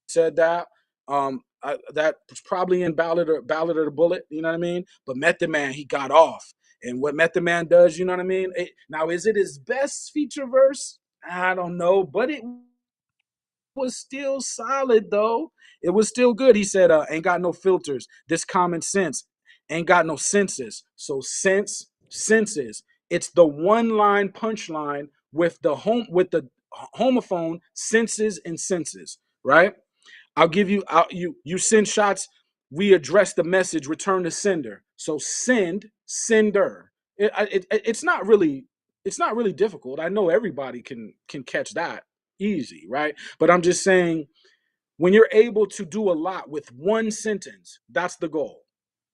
said that. That was probably in Ballad of the Bullet, you know what I mean? But Method Man, he got off. And what Method Man does, you know what I mean? Now, is it his best feature verse? I don't know, but it was still solid though. It was still good. He said, ain't got no filters. This common sense ain't got no senses. So senses. It's the one line punchline with the homophone senses and senses, right? You send shots, we address the message, return to sender. So sender. It's not really difficult. I know everybody can catch that easy, right? But I'm just saying, when you're able to do a lot with one sentence, that's the goal.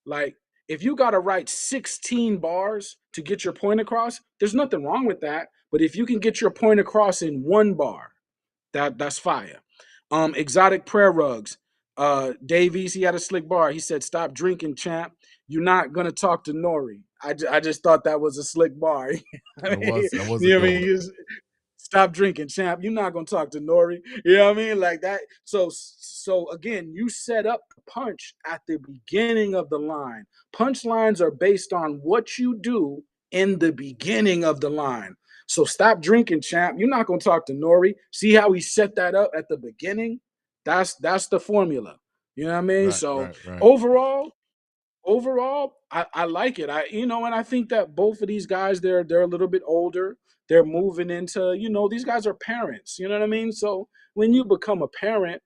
Like, if you got to write 16 bars to get your point across, there's nothing wrong with that. But if you can get your point across in one bar, that's fire. Exotic prayer rugs. Davies, he had a slick bar. He said, "Stop drinking, champ. You're not gonna talk to Nori." I just thought that was a slick bar. I mean, That was a you know what I good mean? one. Stop drinking, champ. You're not gonna talk to Nori. You know what I mean? Like that. So again, you set up the punch at the beginning of the line. Punchlines are based on what you do in the beginning of the line. So stop drinking, champ. You're not gonna talk to Nori. See how he set that up at the beginning? That's the formula. You know what I mean? Right, So right, right. overall, I like it. And I think that both of these guys, they're a little bit older. They're moving into, these guys are parents. You know what I mean? So when you become a parent,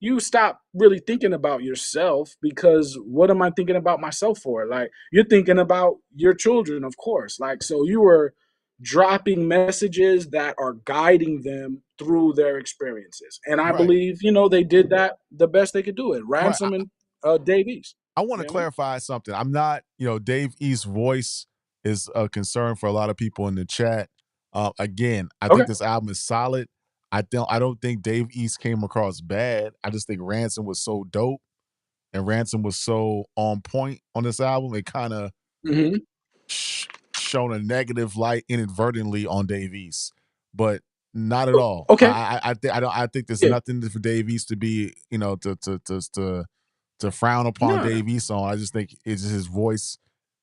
you stop really thinking about yourself, because what am I thinking about myself for? Like, you're thinking about your children, of course. Like, so you were dropping messages that are guiding them through their experiences. And I Right, believe, they did that the best they could do it. right. Ransom and Dave East. I want You to know what I mean? clarify something. I'm not, Dave East's voice is a concern for a lot of people in the chat. Again, I Okay. think this album is solid. I don't think Dave East came across bad. I just think Ransom was so dope and Ransom was so on point on this album. It kind of Hmm. shown a negative light inadvertently on Dave East, but not at all. Okay. I think there's Yeah. nothing for Dave East to be, to frown upon No. Dave East on. I just think it's just his voice.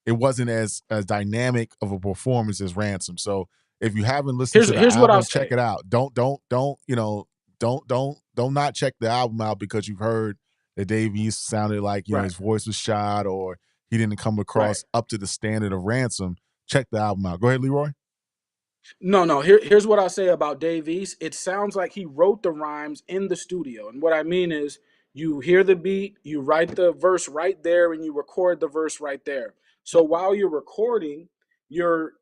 It wasn't as dynamic of a performance as Ransom. So if you haven't listened Here's to the here's what I'll album, check say. it out. Don't don't not check the album out because you've heard that Dave East sounded like, Right. his voice was shot or he didn't come Right. across up to the standard of Ransom. Check the album out. Go ahead, Leroy. No. Here's what I'll say about Dave East. It sounds like he wrote the rhymes in the studio. And what I mean is you hear the beat, you write the verse right there, and you record the verse right there. So while you're recording, you're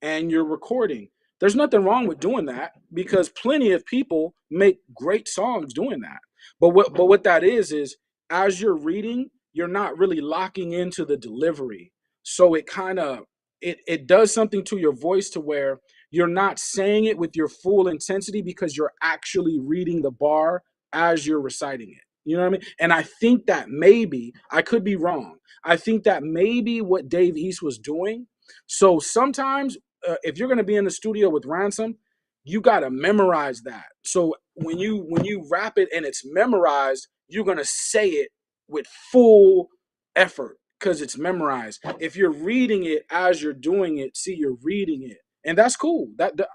and you're recording. There's nothing wrong with doing that because plenty of people make great songs doing that. But what that is as you're reading, you're not really locking into the delivery. So it kind of it does something to your voice to where you're not saying it with your full intensity because you're actually reading the bar as you're reciting it. You know what I mean? And I think that maybe, I could be wrong. I think that maybe what Dave East was doing, so sometimes, if you're going to be in the studio with Ransom, you got to memorize that. So when you rap it and it's memorized, you're going to say it with full effort because it's memorized. If you're reading it as you're doing it, see, you're reading it, and that's cool.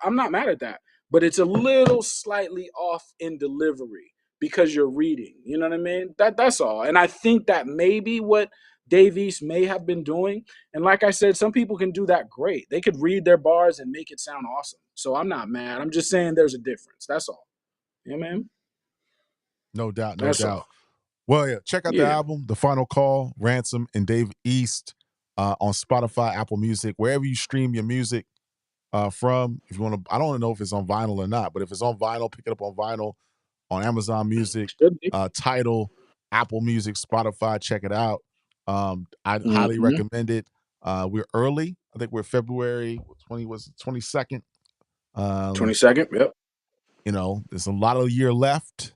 I'm not mad at that, but it's a little slightly off in delivery because you're reading. You know what I mean? That's all. And I think that maybe what Dave East may have been doing, and like I said, some people can do that great. They could read their bars and make it sound awesome. So I'm not mad. I'm just saying there's a difference. That's all. Yeah, man. No doubt, no That's doubt. all. Well, yeah, check out the Yeah. album, The Final Call, Ransom and Dave East, on Spotify, Apple Music, wherever you stream your music from. If you want to, I don't know if it's on vinyl or not, but if it's on vinyl, pick it up on vinyl, on Amazon Music, Should be. Tidal, Apple Music, Spotify. Check it out. I highly Mm-hmm. recommend it. We're early. I think we're February 22nd. Um, 22nd. Yep. there's a lot of year left,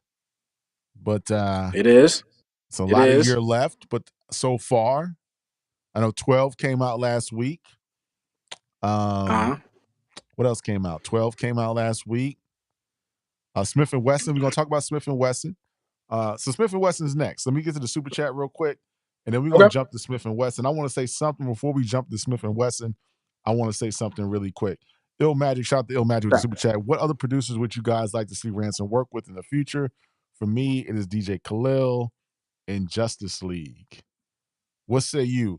but It is. it's a It lot of is. year left. But so far, I know 12 came out last week. Uh huh. What else came out? 12 came out last week. Smith and Wesson. We're gonna talk about Smith and Wesson. So Smith and Wesson's next. Let me get to the super chat real quick, and then we're gonna Okay. jump to Smith and Wesson. I want to say something before we jump to Smith and Wesson. I want to say something really quick. Ill Magic, shout out to Ill Magic with the super chat. What other producers would you guys like to see Ransom work with in the future? For me, it is DJ Khalil and Justice League. What say you,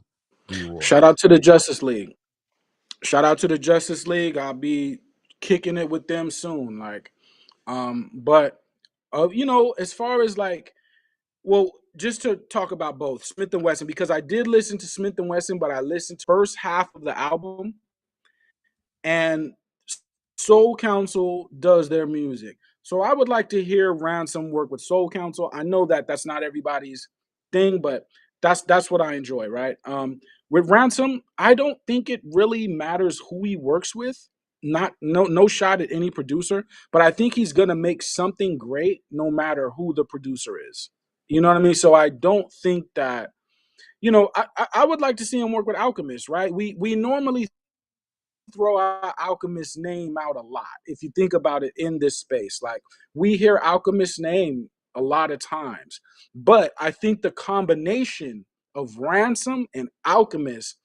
Leroy? Shout out to the Justice League. Shout out to the Justice League. I'll be kicking it with them soon. But as far as like, well, just to talk about both Smith and Wesson, because I did listen to Smith and Wesson, but I listened to the first half of the album, and Soul Council does their music. So I would like to hear Ransom work with Soul Council. I know that that's not everybody's thing, but that's what I enjoy, right? With Ransom, I don't think it really matters who he works with. Not no shot at any producer, but I think he's gonna make something great no matter who the producer is. You know what I mean? So I don't think that I would like to see him work with Alchemist, right? We normally throw our Alchemist name out a lot. If you think about it in this space, like we hear Alchemist name a lot of times, but I think the combination of Ransom and Alchemist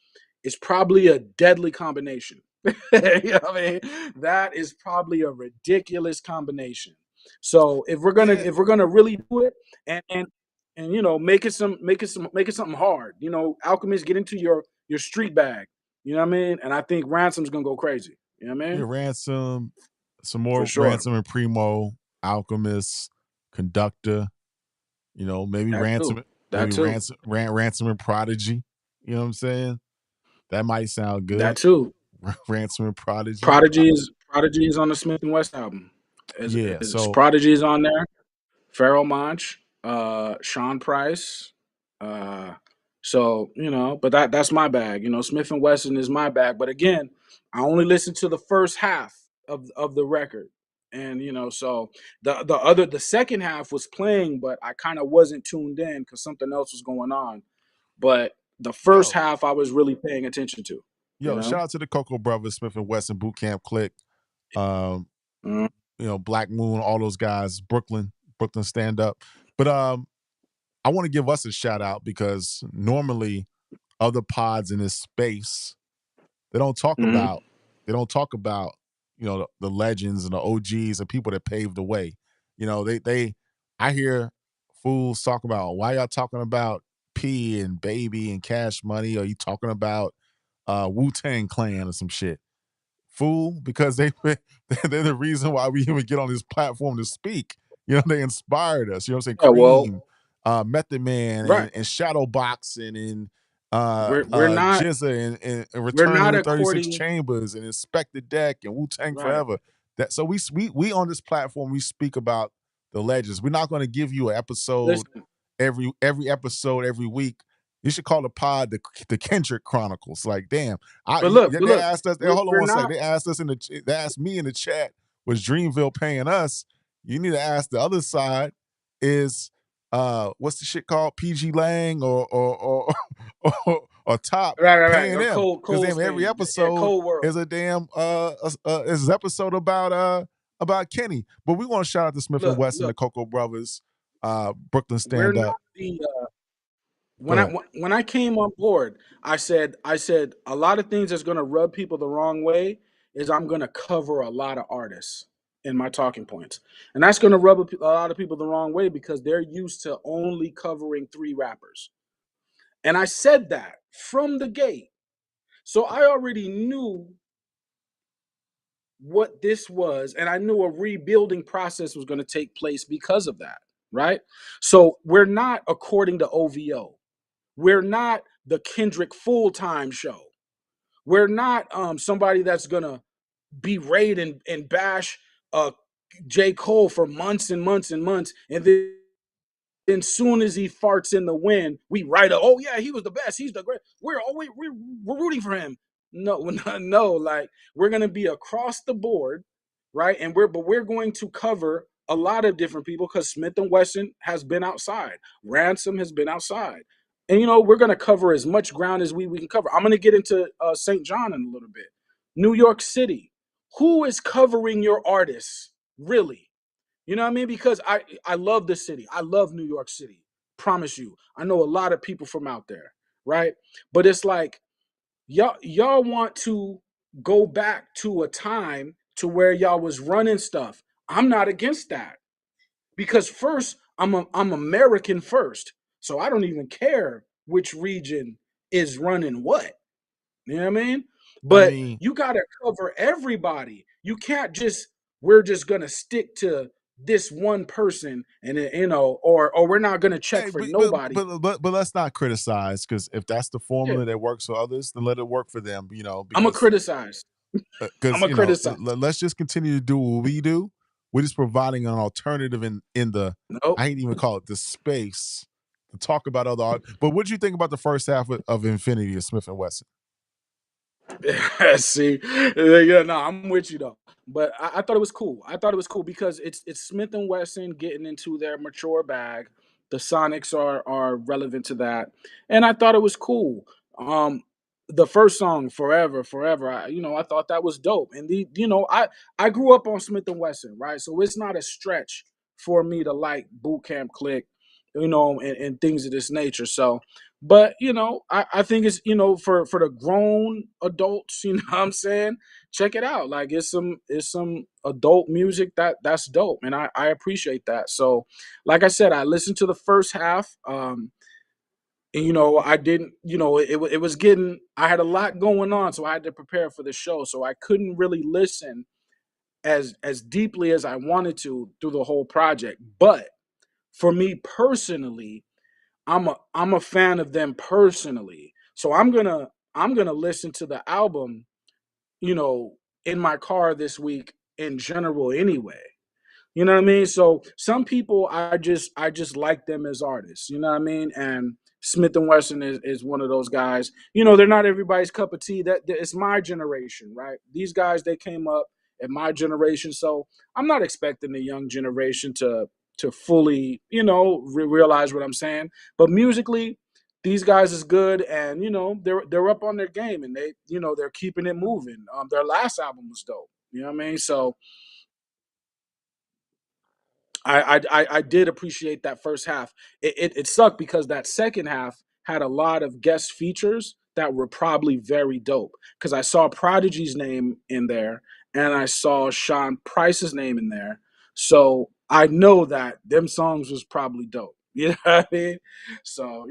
is probably a deadly combination. You know what I mean? That is probably a ridiculous combination. So Yeah, if we're gonna really do it and make it something hard, Alchemist, get into your street bag. You know what I mean? And I think Ransom's gonna go crazy. You know what I yeah, mean? Ransom, some For more sure. Ransom and Primo, Alchemist, Conductor. Maybe That too. That too. Ransom and Prodigy. You know what I'm saying? That might sound That good. too. Ransom and Prodigy. Prodigy is on the Smith and West album. Yeah. So Prodigy is on there. Pharoah Monch, Sean Price. Uh, so but that's my bag. Smith and Wesson is my bag. But again, I only listened to the first half of the record, and so the second half was playing, but I kind of wasn't tuned in because something else was going on. But the first yo, half I was really paying attention to. You yo, know. shout out to the Coco Brothers, Smith and Wesson, Boot Camp Click, um, Mhm. Black Moon, all those guys, Brooklyn stand up. But I want to give us a shout out because normally other pods in this space, they don't talk Mhm. about they don't talk about the legends and the OGs and people that paved the way. I hear fools talk about, why y'all talking about P and Baby and Cash Money? Are you talking about Wu-Tang Clan or some shit? Fool, because they're the reason why we even get on this platform to speak. They inspired us. You know what I'm saying? Yeah, well, Cream, Method Man, right. and Shadow Boxing, and We're not Jizza, and we're Return of not the 36 according Chambers, and Inspector Deck, and Wu Tang right. Forever. So we on this platform, we speak about the legends. We're not going to give you an episode Listen, every episode every week. You should call the pod the Kendrick Chronicles. Like, damn, but they look, asked us. Hold on we're one second. not They asked us they asked me in the chat, was Dreamville paying us? You need to ask the other side. Is what's the shit called? PG Lang or Top right. paying Or them? Because Cole's damn, every thing. Yeah, episode Cole World. is a damn is an episode about Kenny. But we want to shout out to Smith and Wesson, the Look, Cocoa Brothers, Brooklyn we're Stand not Up. the Go ahead. when I came on board, I said a lot of things that's gonna rub people the wrong way is I'm gonna cover a lot of artists in my talking points, and that's gonna rub a lot of people the wrong way because they're used to only covering 3 rappers, and I said that from the gate, so I already knew what this was, and I knew a rebuilding process was going to take place because of that, right? So we're not according to OVO. We're not the Kendrick full-time show. We're not somebody that's gonna berate and bash uh J.Cole for months and months and months, and then soon as he farts in the wind, we write a, oh yeah, he was the best, he's the great. We're rooting for him. No, no, like we're gonna be across the board, right? And we're going to cover a lot of different people because Smith and Wesson has been outside, Ransom has been outside, and we're gonna cover as much ground as we can cover. I'm gonna get into St. John in a little bit. New York City, who is covering your artists really? You know what I mean? Because I love the city. I love New York City. Promise you. I know a lot of people from out there, right? But it's like y'all want to go back to a time to where y'all was running stuff. I'm not against that. Because first, I'm American first. So I don't even care which region is running what. You know what I mean? I But mean, you got to cover everybody. You can't just we're just going to stick to this one person and or we're not going to check hey, for nobody. but let's not criticize, because if that's the Yeah, formula that works for others, then let it work for them. I'm a criticize. I'm a criticize. Let's just continue to do what we do. We're just providing an alternative in the, Nope. I hate to even call it, the space to talk about other art. But what do you think about the first half of Infinity of Smith and Wesson? See, yeah, no, I'm with you though. But I thought it was cool. I thought it was cool because it's Smith and Wesson getting into their mature bag. The Sonics are relevant to that, and I thought it was cool. The first song, Forever, Forever. I thought that was dope. And I grew up on Smith and Wesson, right? So it's not a stretch for me to like Boot Camp Click, and things of this nature. So but I think it's for the grown adults, what I'm saying, check it out. Like it's some adult music that's dope, and I appreciate that. So, like I said, I listened to the first half. And I didn't. It was getting. I had a lot going on, so I had to prepare for the show. So I couldn't really listen as deeply as I wanted to through the whole project. But for me personally, I'm a fan of them personally. So I'm gonna listen to the album, you know, in my car this week in general anyway. You know what I mean? So some people I just like them as artists. You know what I mean? And Smith and Wesson is one of those guys. They're not everybody's cup of tea. It's my generation, right? These guys they came up in my generation, so I'm not expecting the young generation to fully realize what I'm saying. But musically, these guys is good, and they're up on their game, and they're keeping it moving. Their last album was dope. You know what I mean? So I did appreciate that first half. It sucked because that second half had a lot of guest features that were probably very dope. Because I saw Prodigy's name in there, and I saw Sean Price's name in there. So I know that them songs was probably dope. You know what I mean? So,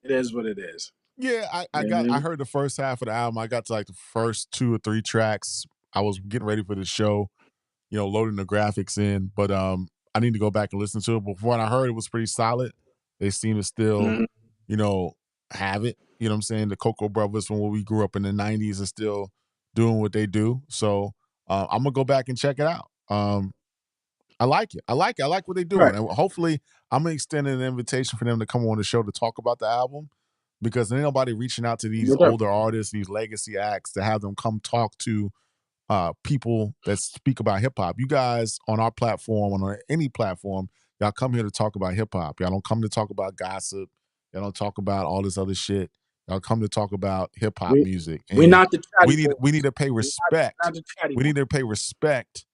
it is what it is. Yeah, You know what I I mean? heard the first half of the album. I got to like the first 2 or 3 tracks. I was getting ready for the show, loading the graphics in, but I need to go back and listen to it. But from what I heard, it was pretty solid. They seem to still, Mhm. you know, have it. You know what I'm saying? The Cocoa Brothers from when we grew up in the '90s are still doing what they do. So I'm gonna go back and check it out. I like it. I like it. I like what they're Right. doing. And hopefully, I'm gonna extend an invitation for them to come on the show to talk about the album because ain't nobody reaching out to these Most older definitely. artists, these legacy acts, to have them come talk to people that speak about hip hop. You guys on our platform, on any platform, y'all come here to talk about hip hop. Y'all don't come to talk about gossip. Y'all don't talk about all this other shit. Y'all come to talk about hip hop We music, we and not the chatty we boys. need to pay We not respect. the chatty We boys. need to pay respect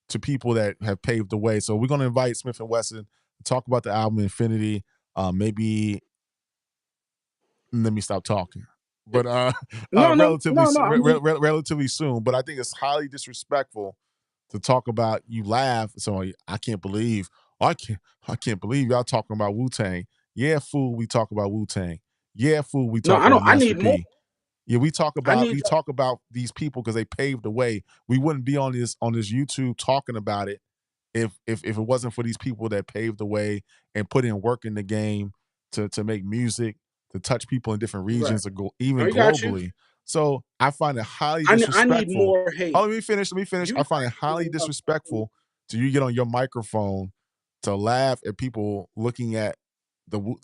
to people that have paved the way. So we're going to invite Smith and Wesson to talk about the album Infinity. Maybe let me stop talking. But No, no, relatively no, no. I mean, relatively soon. But I think it's highly disrespectful to talk about you laugh. So I can't believe I can't believe y'all talking about Wu Tang. Yeah, fool, we talk about Wu Tang. Yeah, fool, we no. talk I about don't. I Master need more. P. Yeah, I need. we talk about these people because they paved the way. We wouldn't be on this YouTube talking about it if it wasn't for these people that paved the way and put in work in the game to make music, to touch people in different Right. regions, or No, even we got you. globally. So I find it highly I need disrespectful. more Oh, hate. let me finish. Let me finish. You I not find it highly hating enough for me. disrespectful to you get on your microphone to laugh at people looking at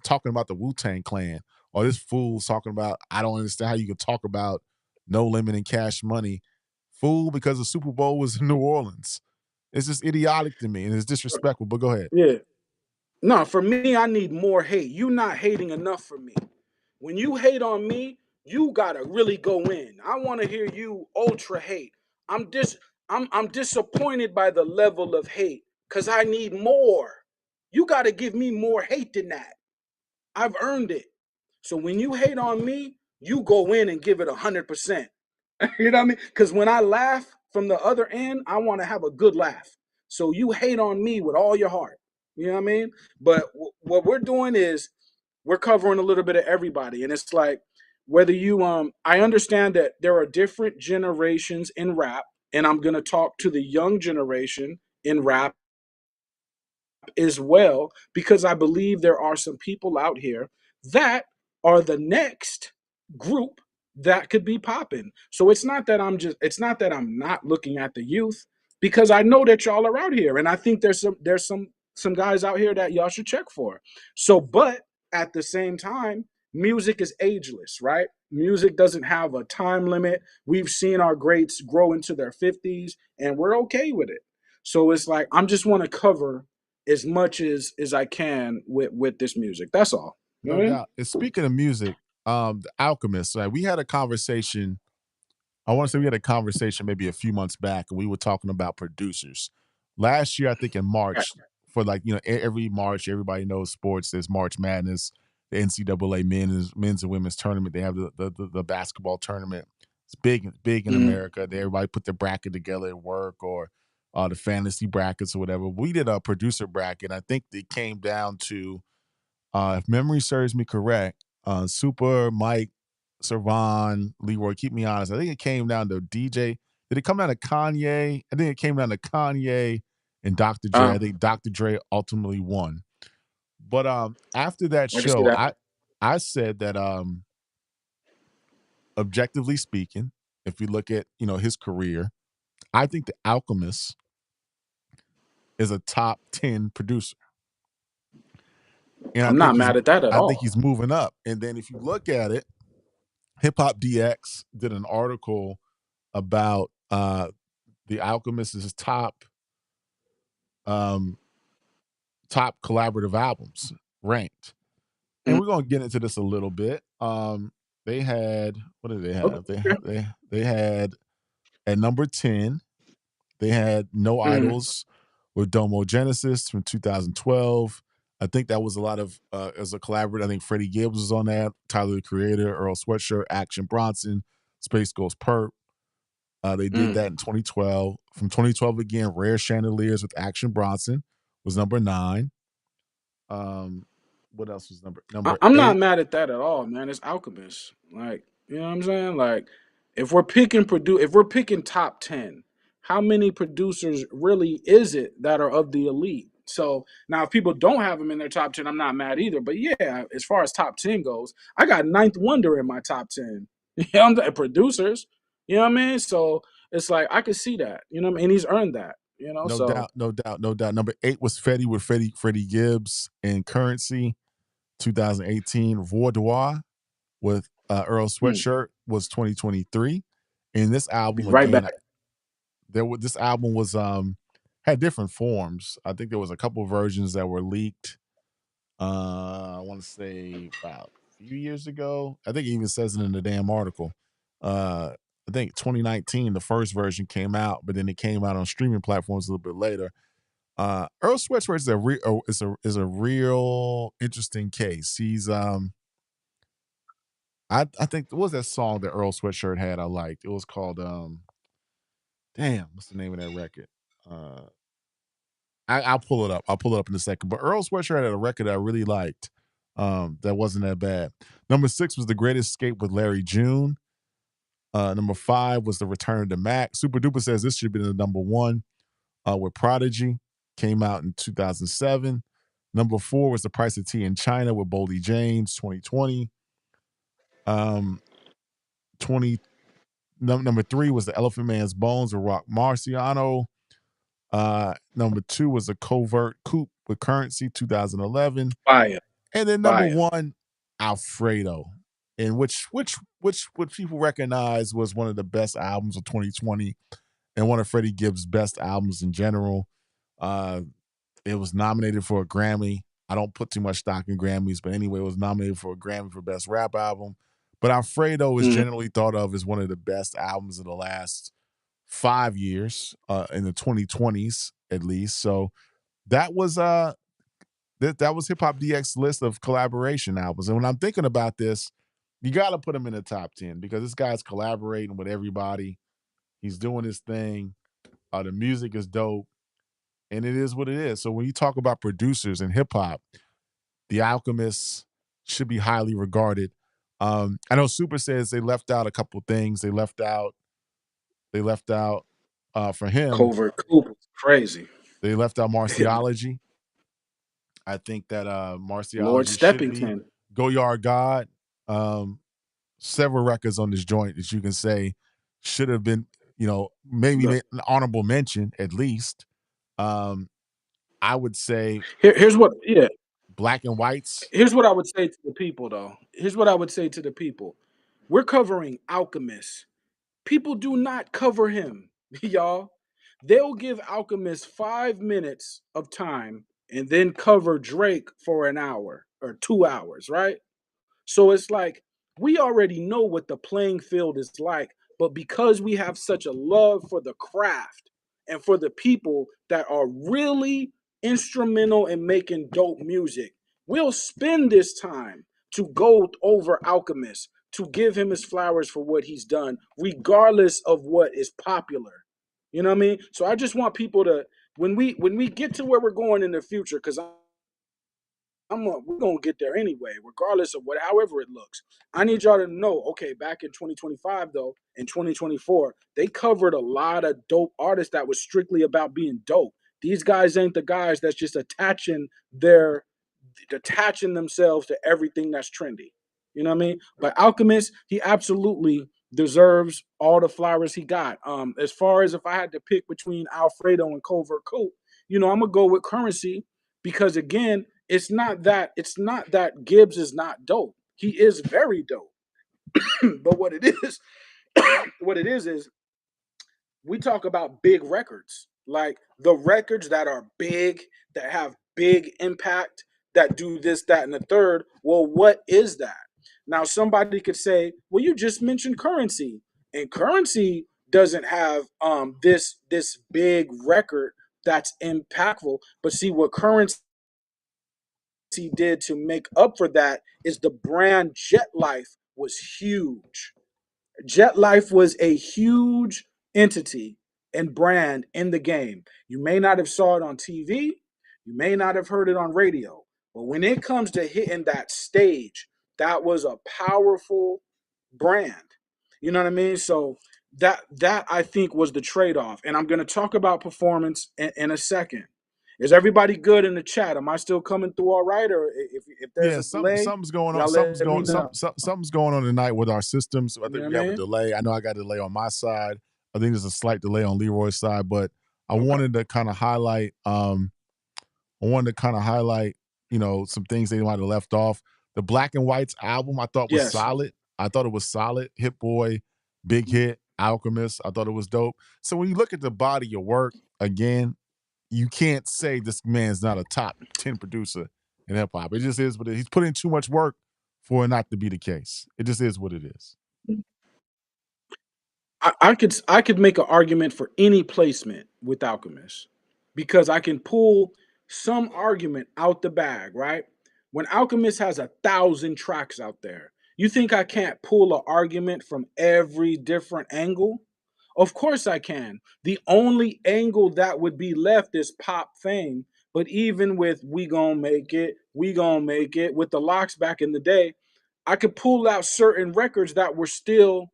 talking about the Wu Tang Clan, or this fool's talking about. I don't understand how you can talk about No Limit and Cash Money, fool, because the Super Bowl was in New Orleans. It's just idiotic to me and it's disrespectful. But go ahead. Yeah. No, for me, I need more hate. You not hating enough for me. When you hate on me, you gotta really go in. I want to hear you ultra hate. I'm disappointed by the level of hate because I need more. You gotta give me more hate than that. I've earned it. So when you hate on me, you go in and give it 100%. You know what I mean? Because when I laugh from the other end, I want to have a good laugh. So you hate on me with all your heart. You know what I mean? But what we're doing is we're covering a little bit of everybody, and it's like whether you I understand that there are different generations in rap, and I'm gonna talk to the young generation in rap as well because I believe there are some people out here that are the next group that could be popping. So it's not that I'm not looking at the youth because I know that y'all are out here and I think there's some guys out here that y'all should check for. So but at the same time, music is ageless, right? Music doesn't have a time limit. We've seen our greats grow into their 50s and we're okay with it. So it's like I'm just want to cover as much as I can with this music. That's all. You know No what I mean? doubt. And speaking of music, the Alchemist, right? We had a conversation. I want to say we had a conversation maybe a few months back, and we were talking about producers. Last year, I think in Right. March, for like every March, everybody knows sports. There's March Madness, the NCAA men's and women's tournament. They have the basketball tournament. It's big in Mhm. America. Everybody put their bracket together at work or the fantasy brackets or whatever. We did a producer bracket. I think it came down to if memory serves me correct, Super, Mike, Servan, Leroy, keep me honest. I think it came down to DJ. Did it come down to Kanye? I think it came down to Kanye and Dr. Dre. Uh, I think Dr. Dre ultimately won. But after that I can see show, that. I said that objectively speaking, if you look at his career, I think the Alchemist is a top 10 producer. And I'm not mad at that at I think all. he's moving up. And then if you look at it, Hip Hop DX did an article about the Alchemist's um, top collaborative albums ranked, and Mhm. we're gonna get into this a little bit. They had what did they have? Okay. They had at number 10. They had No Mhm. Idols with Domo Genesis from 2012. I think that was a lot of as a collaborator. I think Freddie Gibbs was on that, Tyler the Creator, Earl Sweatshirt, Action Bronson, Space Ghost Perp. They did that in 2012. From 2012 again, Rare Chandeliers with Action Bronson was number 9. What else was number I'm not 8? mad at that at all, man. It's Alchemist. Like, you know what I'm saying? Like, if we're picking top 10, how many producers really is it that are of the elite? So now, if people don't have them in their top 10, I'm not mad either. But yeah, as far as top 10 goes, I got Ninth Wonder in my top 10. You know, I'm saying? Producers. You know what I mean? So it's like I could see that. You know what I mean? And he's earned that. You know, No so doubt, no doubt, no doubt. Number 8 was Fetty with Freddie Gibbs and Currency. 2018, Vaudois with Earl Sweatshirt was 2023. And this album right back. again, this album was had different forms. I think there was a couple versions that were leaked. I want to say about a few years ago. I think it even says it in the damn article. I think 2019, the first version came out, but then it came out on streaming platforms a little bit later. Earl Sweatshirt is a real interesting case. He's I think what was that song that Earl Sweatshirt had I liked? It was called damn, what's the name of that record? Uh I'll pull it up. I'll pull it up in a second. But Earl Sweatshirt had a record I really liked. That wasn't that bad. Number 6 was The Great Escape with Larry June. Number 5 was The Return of the Mac. Super Duper says this should have been the number 1 with Prodigy. Came out in 2007. Number 4 was The Price of Tea in China with Boldy James, 2020. 20 Number 3 was The Elephant Man's Bones with Rock Marciano. Number 2 was A Covert Coup with Currency, 2011. Fire, And then number fire. 1, Alfredo, in which people recognize was one of the best albums of 2020 and one of Freddie Gibbs' best albums in general. It was nominated for a Grammy. I don't put too much stock in Grammys, but anyway, it was nominated for a Grammy for Best Rap Album. But Alfredo is generally thought of as one of the best albums of the last 5 years, in the 2020s at least. So that was that was Hip Hop DX list of collaboration albums. And when I'm thinking about this, you got to put him in the top 10 because this guy's collaborating with everybody. He's doing his thing. The music is dope, and it is what it is. So when you talk about producers in hip hop, The Alchemist should be highly regarded. I know Super says they left out a couple things. They left out for him. Covert Coup was crazy. They left out Marciology. I think that Lord Marciology should be Steppington. Go Yard God. Several records on this joint that you can say should have been, maybe The- an honorable mention at least. I would say here's what, yeah. Black and Whites. Here's what I would say to the people, though. Here's what I would say to the people. We're covering Alchemist. People do not cover him, y'all. They'll give Alchemist 5 minutes of time and then cover Drake for an hour or 2 hours, right? So it's like we already know what the playing field is like, but because we have such a love for the craft and for the people that are really instrumental in making dope music, we'll spend this time to go over Alchemist, to give him his flowers for what he's done, regardless of what is popular. You know what I mean? So I just want people to when we get to where we're going in the future, because we're gonna get there anyway, regardless of however it looks. I need y'all to know, okay, back in 2025 though, in 2024, they covered a lot of dope artists that was strictly about being dope. These guys ain't the guys that's just attaching themselves to everything that's trendy. You know what I mean? But Alchemist, he absolutely deserves all the flowers he got. As far as if I had to pick between Alfredo and Covert Coup, I'm gonna go with Currency because again, it's not that Gibbs is not dope. He is very dope. But what it is we talk about big records, like the records that are big, that have big impact, that do this, that, and the third. Well, what is that? Now, somebody could say, well, you just mentioned Currency, and Currency doesn't have this big record that's impactful. But see, what Currency did to make up for that is the brand Jet Life was huge. Jet Life was a huge entity and brand in the game. You may not have saw it on TV, you may not have heard it on radio, but when it comes to hitting that stage, that was a powerful brand. You know what I mean? So that I think was the trade off. And I'm going to talk about performance in a second. Is everybody good in the chat? Am I still coming through all right, or if there's Yeah, a delay, something's going on. y'all let me know. Something's going on tonight with our systems. I You know think what we I have a mean? delay. I know I got a delay on my side. I think there's a slight delay on Leroy's side, but I Okay. wanted to kind of highlight. Some things they might have left off. The Black and Whites album I thought was Yes. solid. I thought it was solid. Hit Boy, Big Hit, Alchemist. I thought it was dope. So when you look at the body of work again, you can't say this man's not a top 10 producer in hip hop. It just is what it is. He's putting too much work for it not to be the case. It just is what it is. I could make an argument for any placement with Alchemist because I can pull some argument out the bag, right? When Alchemist has 1,000 tracks out there, you think I can't pull an argument from every different angle? Of course I can. The only angle that would be left is pop fame. But even with We Gon' Make It, We Gon' Make It, with the locks back in the day, I could pull out certain records that were still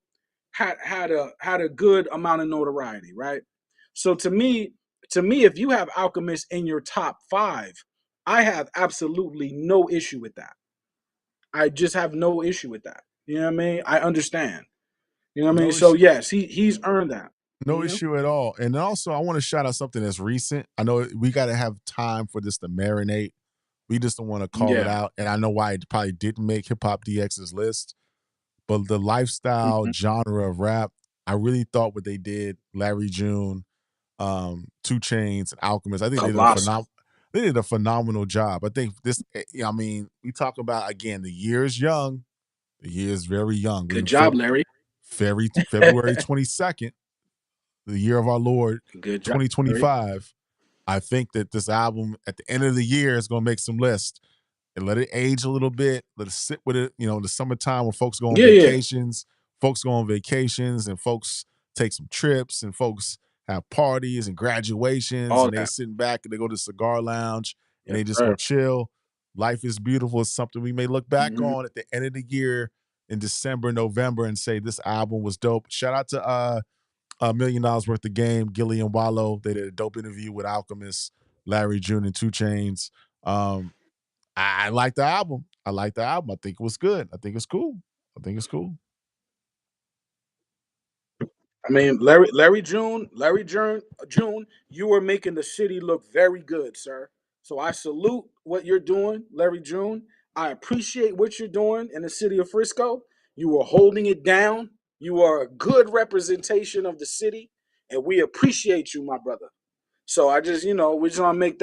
had a good amount of notoriety, right? So to me, if you have Alchemist in your top five, I have absolutely no issue with that. I just have no issue with that. You know what I mean? I understand. You know what I mean? No So issue. yes, he's earned that. No You know? issue at all. And then also, I want to shout out something that's recent. I know we got to have time for this to marinate. We just don't want to call it Yeah. out. And I know why it probably didn't make Hip Hop DX's list, but the lifestyle Mhm. genre of rap, I really thought what they did, Larry June, 2 Chains, and Alchemist, I think Colossal. they did a phenomenal job. I think this, I mean, we talk about again, the year is young. The year is very young. Good job, Larry. February 22nd, the year of our Lord, Good job, Larry. 2025. I think that this album at the end of the year is going to make some lists and let it age a little bit. Let it sit with it. In the summertime when folks go on Yeah, yeah. vacations and folks take some trips and folks have parties and graduations All and they that. sitting back and they go to the cigar lounge and Yes, they just go sir. chill. Life is beautiful. It's something we may look back Mhm. on at the end of the year in December, November and say this album was dope. Shout out to $1 million worth of game, Gillian Wallow. They did a dope interview with Alchemist, Larry June, and 2 Chains. I like the album. I like the album. I think it was good. I think it's cool. I think it's cool. I mean, June, you are making the city look very good, sir. So I salute what you're doing, Larry June. I appreciate what you're doing in the city of Frisco. You are holding it down. You are a good representation of the city, and we appreciate you, my brother. So I just, we just want to make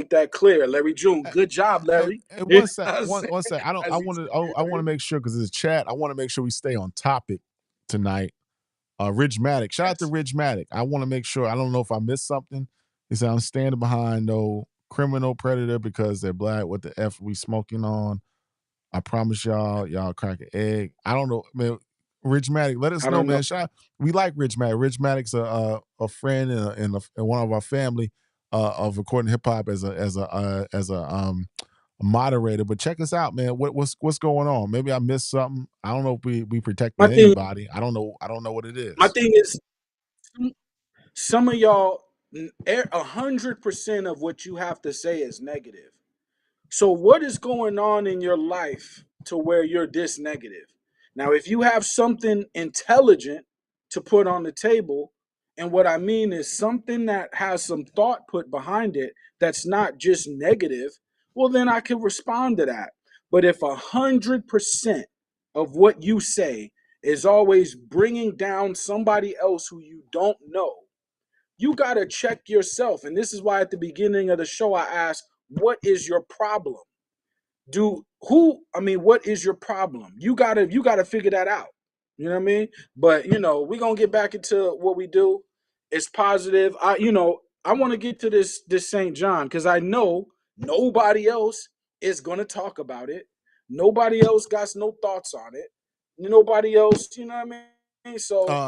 that clear, Larry June. Good job, Larry. And You one know sec, what I'm one saying? one sec. I don't. As he said, I want to make sure because it's a chat. I want to make sure we stay on topic tonight. Ridge Matic. Shout out to yes. Ridge Matic. I want to make sure. I don't know if I missed something. He said I'm standing behind no criminal predator because they're black. What the f we smoking on? I promise y'all crack an egg. I don't know, man. Rich Matic, let us I know, don't know. man. We like Rich Matic. Rich Matic's a friend and one of our family of recording hip hop as a moderator. But check us out, man. What's going on? Maybe I missed something. I don't know if we My protecting thing, anybody. I don't know. I don't know what it my is. thing is, some of y'all, 100% of what you have to say is negative. So what is going on in your life to where you're this negative? Now, if you have something intelligent to put on the table, and what I mean is something that has some thought put behind it that's not just negative, well, then I can respond to that. But if 100% of what you say is always bringing down somebody else who you don't know, you got to check yourself. And this is why at the beginning of the show, I asked, what is your problem? What is your problem? You gotta figure that out. You know what I mean? But we're gonna get back into what we do. It's positive. I want to get to this St. John because I know nobody else is gonna talk about it. Nobody else got no thoughts on it. Nobody else, you know what I mean? So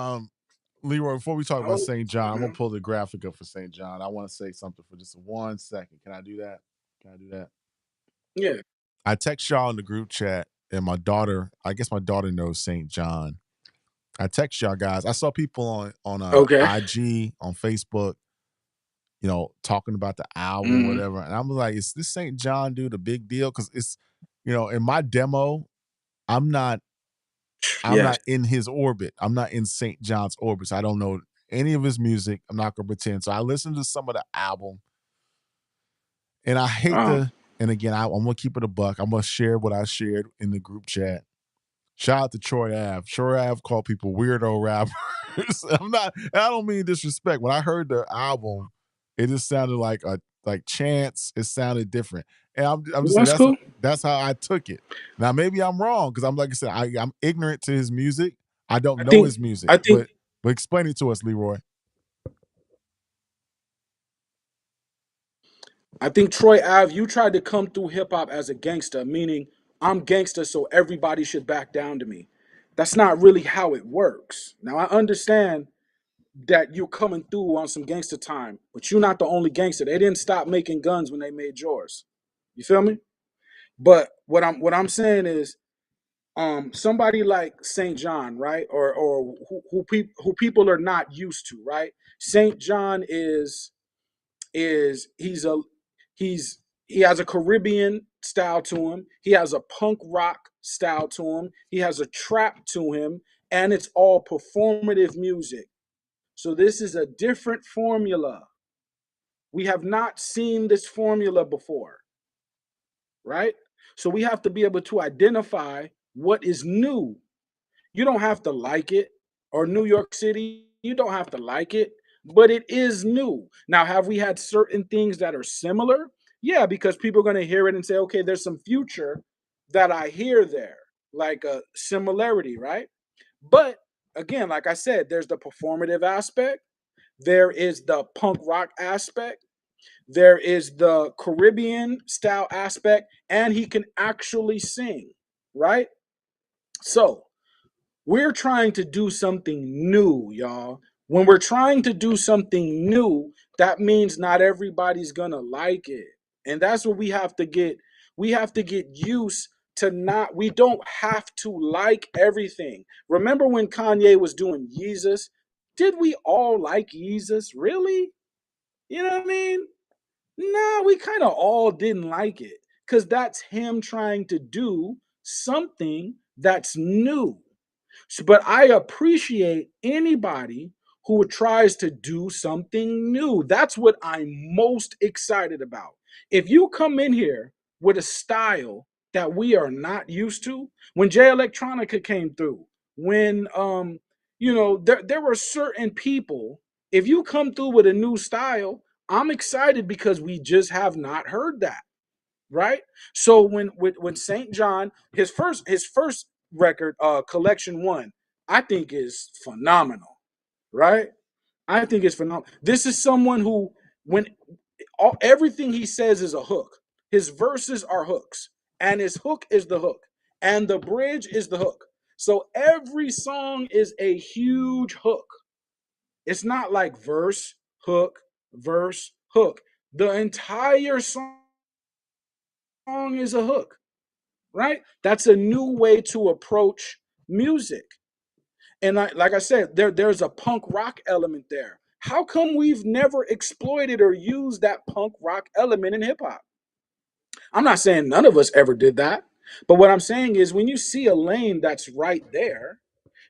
Leroy, before we talk about Oh, St. John, I'm gonna uh-huh. pull the graphic up for St. John. I want to say something for just 1 second. Can I do that? Can I do that? Yeah. I text y'all in the group chat, and my daughter, I guess my daughter knows St. John. I text y'all guys. I saw people on Okay. IG, on Facebook, talking about the album, Hmm. whatever. And I'm like, is this St. John dude a big deal? Because it's, in my demo, I'm not I'm Yes. not in his orbit. I'm not in St. John's orbit. So I don't know any of his music. I'm not gonna pretend. So I listened to some of the album, and I hate Uh, the. And again, I'm gonna keep it a buck. I'm gonna share what I shared in the group chat. Shout out to Troy Ave. Troy Ave called people weirdo rappers. I'm not. I don't mean disrespect. When I heard the album, it just sounded like Chance. It sounded different, and I'm just saying that's cool. that's how I took it. Now maybe I'm wrong because I'm like I said, I'm ignorant to his music. I don't I know think his music, I think but explain it to us, Leroy. I think Troy Ave, you tried to come through hip hop as a gangster, meaning I'm gangster, so everybody should back down to me. That's not really how it works. Now I understand that you're coming through on some gangster time, but you're not the only gangster. They didn't stop making guns when they made yours. You feel me? But what I'm saying is, somebody like St. John, right, or who people are not used to, right? St. John is he has a Caribbean style to him. He has a punk rock style to him. He has a trap to him, and it's all performative music. So this is a different formula. We have not seen this formula before, right? So we have to be able to identify what is new. You don't have to like it, or New York City, you don't have to like it, but it is new. Now, have we had certain things that are similar? Yeah, because people are going to hear it and say, okay, there's some future that I hear there, like a similarity, right? But again, like I said, there's the performative aspect, there is the punk rock aspect, there is the Caribbean style aspect, and he can actually sing, right? So, we're trying to do something new, y'all. When we're trying to do something new, that means not everybody's gonna like it. And that's what we have to get used to. Not We don't have to like everything. Remember when Kanye was doing Yeezus? Did we all like Yeezus? Really? You know what I mean? Nah, we kind of all didn't like it. Because that's him trying to do something that's new. But I appreciate anybody who tries to do something new. That's what I'm most excited about. If you come in here with a style that we are not used to, when Jay Electronica came through, when there were certain people, if you come through with a new style, I'm excited because we just have not heard that, right? So when St. John, his first record, Collection One, I think is phenomenal, right? I think it's phenomenal. This is someone who, when everything he says is a hook, his verses are hooks, and his hook is the hook, and the bridge is the hook. So every song is a huge hook. It's not like verse, hook. The entire song is a hook, right? That's a new way to approach music. And like I said, there's a punk rock element there. How come we've never exploited or used that punk rock element in hip hop? I'm not saying none of us ever did that. But what I'm saying is, when you see a lane that's right there,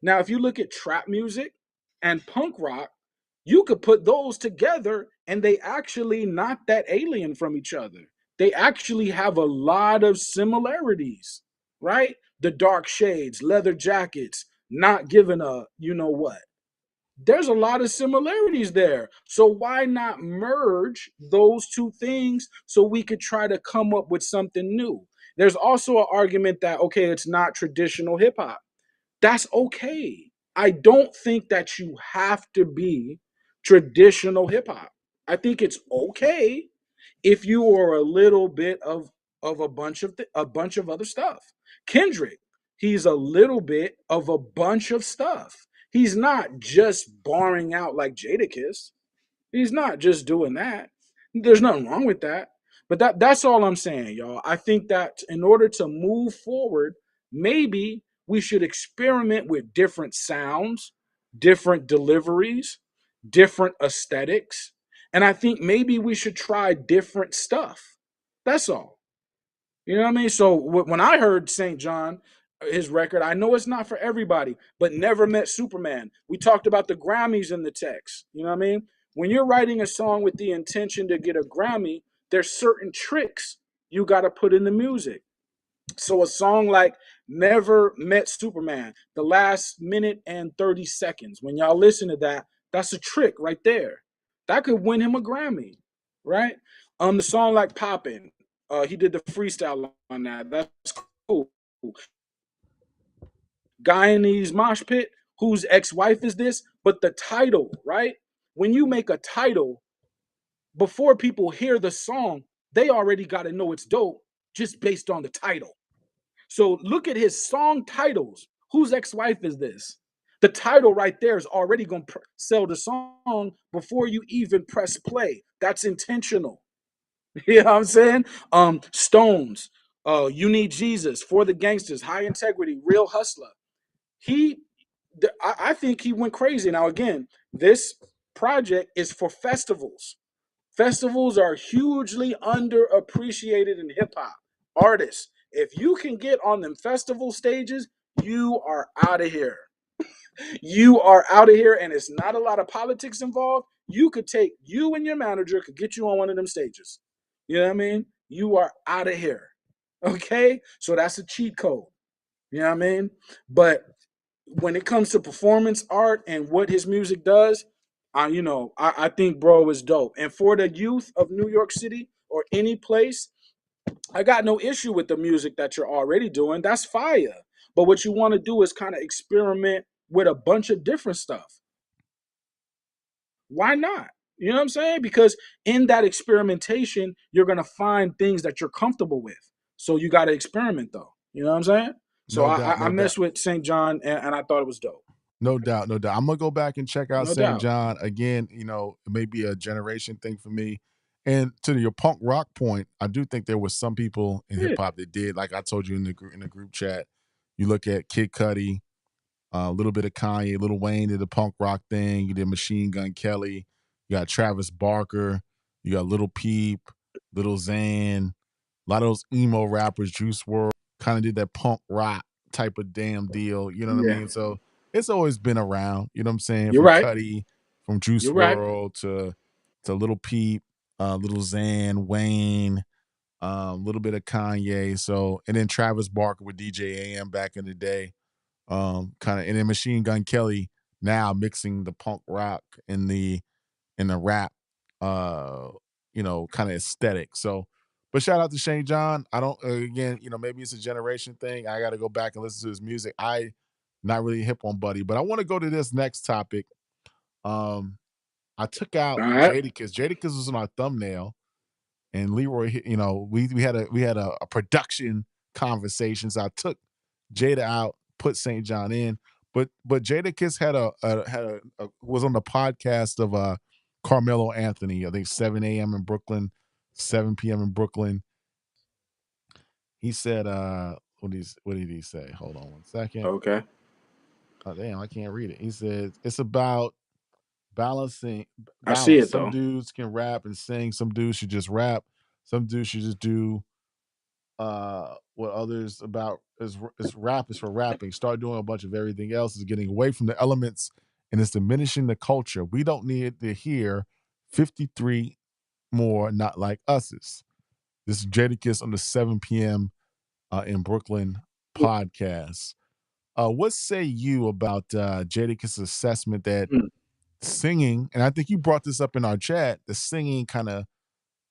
now if you look at trap music and punk rock, you could put those together and they actually not that alien from each other. They actually have a lot of similarities, right? The dark shades, leather jackets, not giving a you know what. There's a lot of similarities there. So why not merge those two things so we could try to come up with something new? There's also an argument that, okay, it's not traditional hip hop. That's okay. I don't think that you have to be traditional hip hop. I think it's okay if you are a little bit of a bunch of other stuff. Kendrick, he's a little bit of a bunch of stuff. He's not just barring out like Jadakiss. He's not just doing that. There's nothing wrong with that. But that's all I'm saying, y'all. I think that in order to move forward, maybe we should experiment with different sounds, different deliveries, different aesthetics. And I think maybe we should try different stuff. That's all. You know what I mean? So when I heard St. John, his record, I know it's not for everybody, but Never Met Superman. We talked about the Grammys in the text. You know what I mean? When you're writing a song with the intention to get a Grammy, there's certain tricks you got to put in the music. So a song like Never Met Superman, the last minute and 30 seconds, when y'all listen to that, that's a trick right there. That could win him a Grammy, right? The song like Poppin', he did the freestyle on that. That's cool. Guy in these mosh pit, whose ex-wife is this? But the title, right? When you make a title, before people hear the song, they already got to know it's dope just based on the title. So look at his song titles. Whose ex-wife is this? The title right there is already going to sell the song before you even press play. That's intentional. You know what I'm saying? Stones, You Need Jesus, For the Gangsters, High Integrity, Real Hustler. He, I think he went crazy. Now again, this project is for festivals. Festivals are hugely underappreciated in hip hop. Artists, if you can get on them festival stages, you are out of here. You are out of here, and it's not a lot of politics involved. You and your manager could get you on one of them stages. You know what I mean? You are out of here. Okay? So that's a cheat code. You know what I mean? But when it comes to performance art and what his music does, I think bro is dope. And for the youth of New York City or any place, I got no issue with the music that you're already doing. That's fire. But what you want to do is kind of experiment with a bunch of different stuff. Why not? You know what I'm saying? Because in that experimentation, you're gonna find things that you're comfortable with. So you got to experiment, though. You know what I'm saying? So No I, doubt, I, I no doubt. messed with St. John, and I thought it was dope. No doubt, no doubt. I'm gonna go back and check out No St. doubt. John again. It may be a generation thing for me. And to your punk rock point, I do think there was some people in hip Yeah. hop that did, like I told you in the group chat. You look at Kid Cudi, a little bit of Kanye, Lil Wayne did the punk rock thing. You did Machine Gun Kelly. You got Travis Barker. You got Little Peep, Little Xan. A lot of those emo rappers, Juice WRLD, kind of did that punk rock type of damn deal. You know what I Yeah. mean? So it's always been around. You know what I'm saying? You're From right. Cudi, from Juice You're right. WRLD to Little Peep, Little Xan, Wayne, a little bit of Kanye. So and then Travis Barker with DJ AM back in the day. Kind of and then Machine Gun Kelly now mixing the punk rock and the rap, uh, kind of aesthetic. So, but shout out to Shane John. I don't again, maybe it's a generation thing. I got to go back and listen to his music. I not really hip on Buddy, but I want to go to this next topic. Um, I took All out right. Jadakiss. Jadakiss was on our thumbnail, and Leroy, we had a production conversation. So I took Jada out, put St. John in, but Jadakiss was on the podcast of Carmelo Anthony. I think 7 a.m. in Brooklyn, 7 p.m. in Brooklyn. He said, what did he say? Hold on one second. Okay. Oh damn, I can't read it. He said it's about balancing I see balance. it Some though. dudes can rap and sing. Some dudes should just rap. Some dudes should just do what others about is rap is for rapping. Start doing a bunch of everything else is getting away from the elements and it's diminishing the culture. We don't need to hear 53 more not like us's. This is Jadakiss on the 7 p.m. In Brooklyn podcast. What say you about Jadakiss' assessment that Mm. singing, and I think you brought this up in our chat, the singing kind of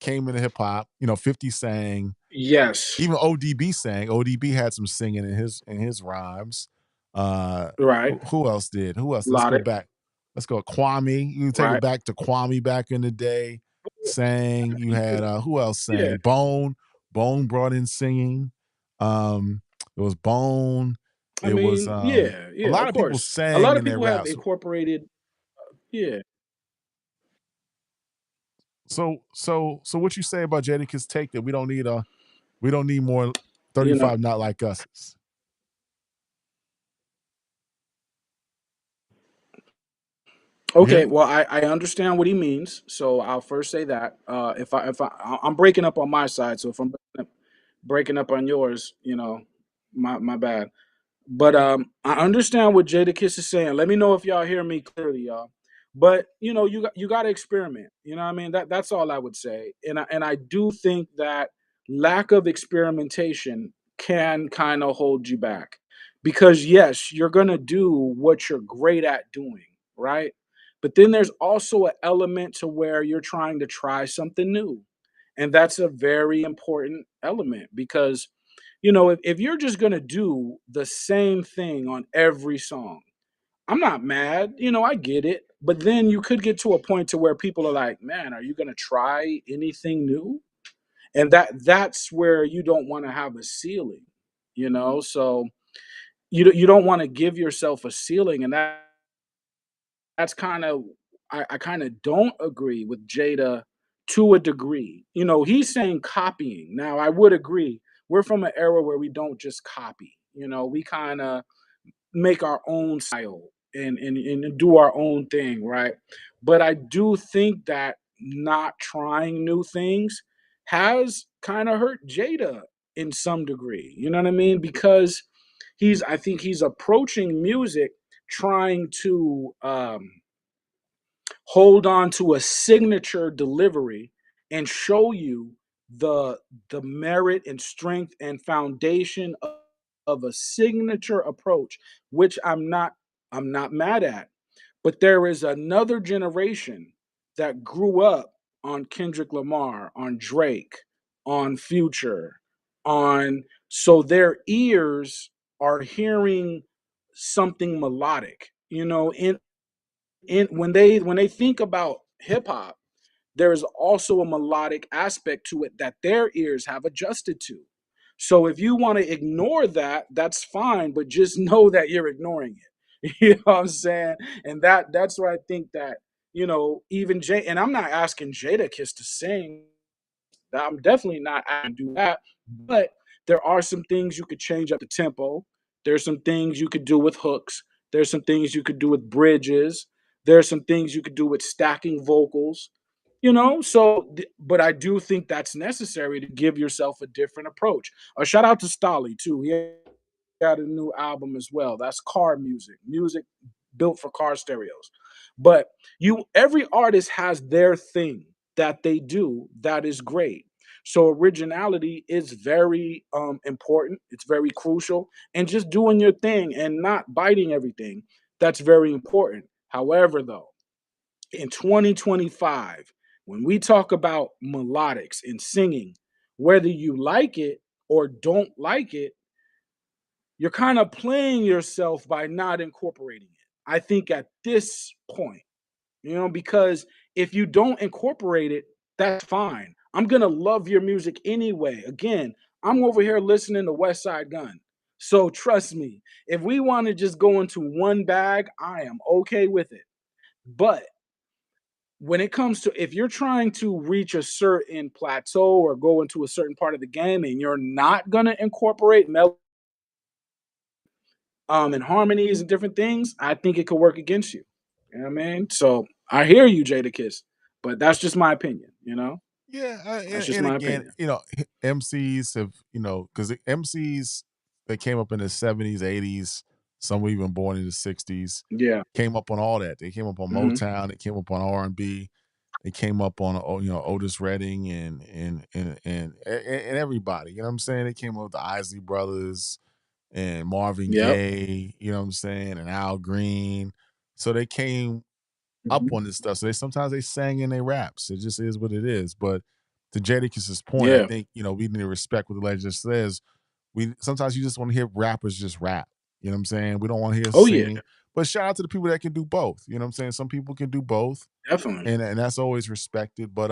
came into hip hop. 50 sang, Yes. even ODB sang. ODB had some singing in his rhymes. Right. Who else did? Who else? Let's go Logic. back. Let's go. Kwame. You can take it Right. back to Kwame back in the day. Sang. You had who else Yeah. sang? Bone. Bone brought in singing. It was Bone. I It was mean, yeah, a yeah, lot of of people course. A sang lot of in their people have raps. incorporated yeah, So what you say about Jadakiss take that we don't need more you know. 35 not like us's? You hear Okay, me? well, I understand what he means, so I'll first say that. I'm breaking up on my side, so if I'm breaking up on yours, my bad. But I understand what Jadakiss is saying. Let me know if y'all hear me clearly, y'all. But you got to experiment. You know what I mean? That's all I would say. And I do think that lack of experimentation can kind of hold you back, because yes, you're gonna do what you're great at doing, right? But then there's also an element to where you're trying to try something new, and that's a very important element because if you're just gonna do the same thing on every song, I'm not mad. I get it. But then you could get to a point to where people are like, man, are you gonna try anything new? And that's where you don't want to have a ceiling. So you don't want to give yourself a ceiling, and that's kind of I kind of don't agree with Jada to a degree. He's saying copying. Now, I would agree. We're from an era where we don't just copy. We kind of make our own style and do our own thing, right? But I do think that not trying new things has kind of hurt Jada in some degree. You know what I mean? Because I think he's approaching music trying to hold on to a signature delivery and show you the the merit and strength and foundation of a signature approach, which I'm not mad at. But there is another generation that grew up on Kendrick Lamar, on Drake, on Future, on so their ears are hearing something melodic. In when they think about hip hop, there is also a melodic aspect to it that their ears have adjusted to. So if you want to ignore that, that's fine, but just know that you're ignoring it. You know what I'm saying? And that's where I think that, even and I'm not asking Jadakiss to sing. I'm definitely not asking to do that. But there are some things you could change up the tempo. There's some things you could do with hooks. There's some things you could do with bridges. There's some things you could do with stacking vocals. But I do think that's necessary to give yourself a different approach. A shout out to Stolly too. He got a new album as well. That's car music built for car stereos. But every artist has their thing that they do that is great. So originality is very important. It's very crucial, and just doing your thing and not biting everything. That's very important. However, though, in 2025, when we talk about melodics and singing, whether you like it or don't like it, you're kind of playing yourself by not incorporating it. I think at this point, because if you don't incorporate it, that's fine. I'm going to love your music anyway. Again, I'm over here listening to West Side Gun. So trust me, if we want to just go into one bag, I am okay with it. But when it comes to if you're trying to reach a certain plateau or go into a certain part of the game and you're not going to incorporate and harmonies and different things, I think it could work against you. You know what I mean? So I hear you, Jadakiss, but that's just my opinion. Yeah, That's and, just and my again, opinion. MCs have, because MCs that came up in the 70s, 80s, some were even born in the 60s, Yeah. came up on all that. They came up on Hmm. Motown, they came up on R&B, they came up on Otis Redding and everybody. You know what I'm saying? They came up with the Isley Brothers and Marvin Yep. Gaye. You know what I'm saying? And Al Green. So they came up Hmm. on this stuff. So sometimes they sang in their raps. It just is what it is. But to Jadakiss's point, I Yeah. think we need to respect what the legend says. We sometimes you just want to hear rappers just rap. You know what I'm saying? We don't want to hear Oh yeah. singing. But shout out to the people that can do both. You know what I'm saying? Some people can do both, Definitely. and that's always respected. But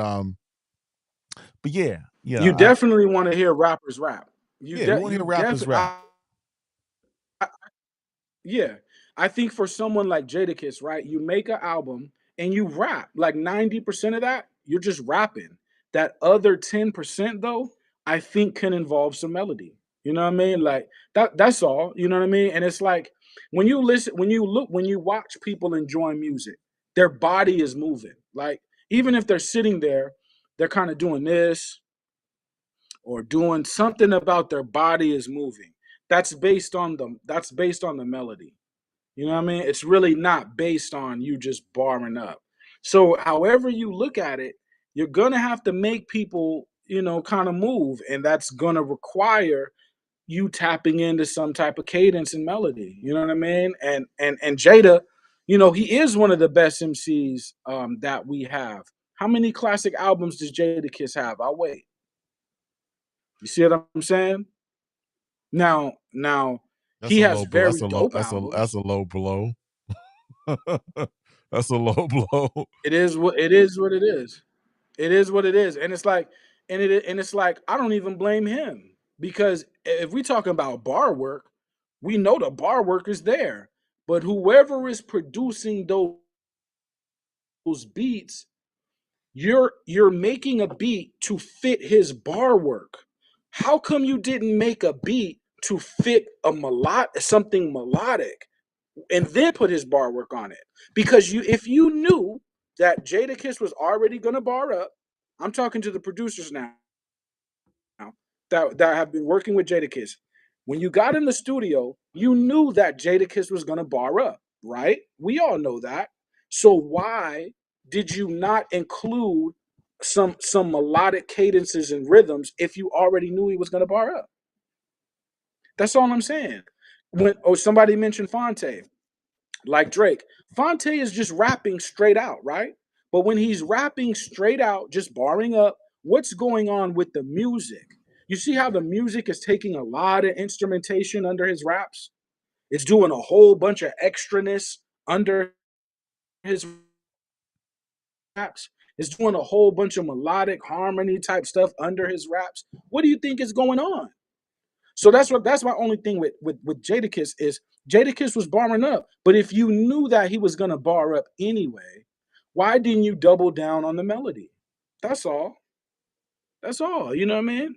yeah, You definitely want to hear rappers rap. we want to hear You rappers definitely. rap. Yeah. I think for someone like Jadakiss, right? You make an album and you rap. Like 90% of that, you're just rapping. That other 10% though, I think can involve some melody. You know what I mean? Like that's all. You know what I mean? And it's like when you listen, when you look, when you watch people enjoying music, their body is moving. Like even if they're sitting there, they're kind of doing this or doing something about their body is moving. That's based on the melody. You know what I mean? It's really not based on you just barring up. So, however you look at it, you're gonna have to make people, kind of move, and that's gonna require you tapping into some type of cadence and melody. You know what I mean? And Jada, he is one of the best MCs that we have. How many classic albums does Jadakiss have? I'll wait. You see what I'm saying? Now, That's he a has low blow. very dope That's albums. a low blow. That's a low blow. It is what it is. It is what it is. And it's like, and it's like, I don't even blame him. Because if we talking about bar work, we know the bar work is there. But whoever is producing those beats, you're making a beat to fit his bar work. How come you didn't make a beat to fit something melodic and then put his bar work on it? Because if you knew that Jadakiss was already gonna bar up, I'm talking to the producers now that have been working with Jadakiss. When you got in the studio, you knew that Jadakiss was gonna bar up, right? We all know that. So why did you not include some melodic cadences and rhythms if you already knew he was gonna bar up? That's all I'm saying. Somebody mentioned Fonte, like Drake. Fonte is just rapping straight out, right? But when he's rapping straight out, just barring up, what's going on with the music? You see how the music is taking a lot of instrumentation under his raps? It's doing a whole bunch of extraness under his raps. It's doing a whole bunch of melodic harmony type stuff under his raps. What do you think is going on? So that's my only thing with Jadakiss is Jadakiss was barring up. But if you knew that he was gonna bar up anyway, why didn't you double down on the melody? That's all. That's all. You know what I mean?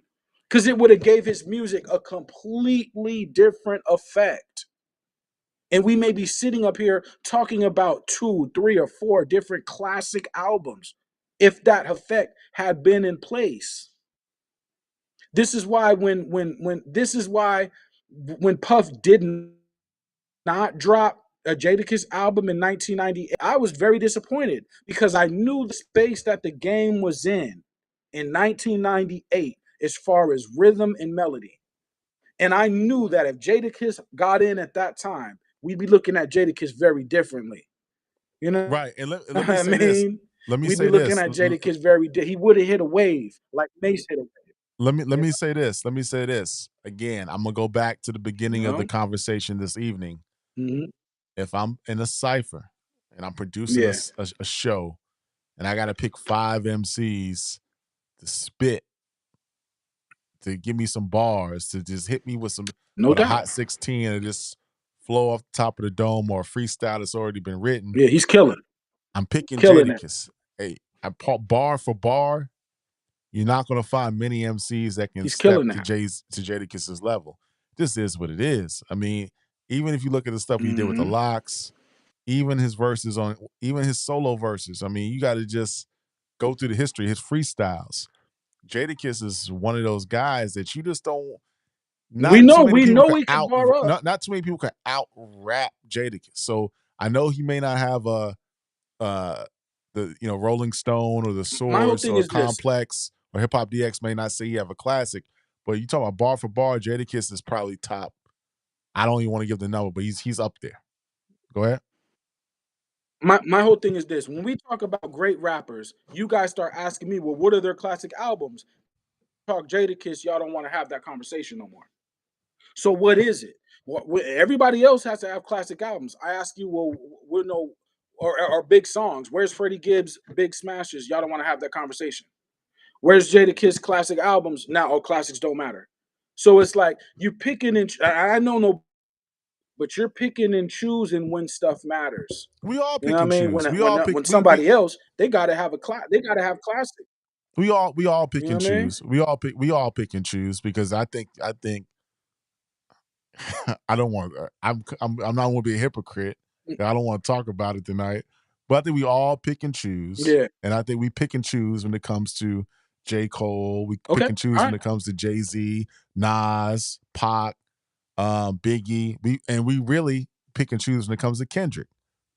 Because it would have gave his music a completely different effect. And we may be sitting up here talking about 2, 3, or 4 different classic albums if that effect had been in place. This is why when Puff did not drop a Jadakiss album in 1998, I was very disappointed because I knew the space that the game was in 1998 as far as rhythm and melody. And I knew that if Jadakiss got in at that time, we'd be looking at Jadakiss very differently. You know Right. And let what me I say this. mean? Let me We'd be say looking this. at Jadakiss he would have hit a wave like Mace hit a wave. Let You me say this. Let me say this. Again, I'm gonna go back to the beginning of the know? conversation this evening. Mhm. If I'm in a cipher and I'm producing Yeah. a show and I gotta pick 5 MCs to spit, to give me some bars, to just hit me No with a doubt. hot 16 and just flow off the top of the dome or a freestyle that's already been written, Yeah, he's killing. I'm picking Killing it. Jadakiss. Hey, bar for bar, you're not going to find many MCs that can He's step killing to that. Jadakiss's level. This is what it is. I mean, even if you look at the stuff he did with the Mhm. locks, even his verses even his solo verses. I mean, you got to just go through the history, his freestyles. Jadakiss is one of those guys that you just don't. We Not too know many we people know can he can bar up. not too many people can out rap Jadakiss. So I know he may not have uh the Rolling Stone or the My whole Source thing or is this. Complex or Hip Hop DX may not say you have a classic, but you talk about bar for bar, Jadakiss is probably top. I don't even want to give the number, but he's up there. Go ahead. My whole thing is this. When we talk about great rappers, you guys start asking me, well, what are their classic albums? Talk Jadakiss, y'all don't want to have that conversation no more. So what is it? Everybody else has to have classic albums. I ask you, well, we know or big songs. Where's Freddie Gibbs' big smashes? Y'all don't want to have that conversation. Where's Jadakiss classic albums? Now, classics don't matter. So it's like you picking and I know but you're picking and choosing when stuff matters. We all You know pick what I and mean? choose. We all pick. When somebody else, they gotta have they gotta have classic. We all pick You know and what I mean? choose. We all pick and choose because I think I don't want. I'm not want to be a hypocrite. I don't want to talk about it tonight. But I think we all pick and choose, Yeah. and I think we pick and choose when it comes to J.Cole. We pick Okay. and choose All when right. it comes to Jay-Z, Nas, Pac, Biggie. We really pick and choose when it comes to Kendrick.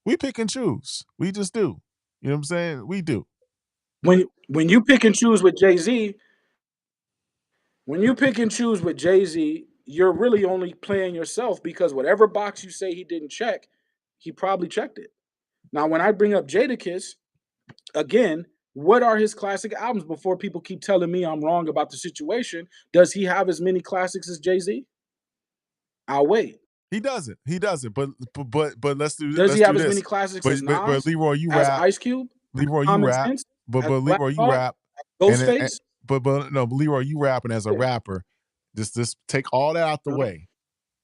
We pick and choose. We just do. You know what I'm saying? We do. When you pick and choose with Jay-Z, when you pick and choose with Jay-Z, you're really only playing yourself because whatever box you say he didn't check, he probably checked it. Now, when I bring up Jadakiss, again, what are his classic albums before people keep telling me I'm wrong about the situation? Does he have as many classics as Jay-Z? I'll wait. He doesn't. He doesn't. But Does he let's do have as many this. classics as But Nas, Leroy, you as rap. Ice Cube, Leroy, you Common rap. Sense, But as Black Leroy, you Thought, rap. And Ghostface? but no, Leroy, you rapping as a Yeah. rapper. Just take all that out the way.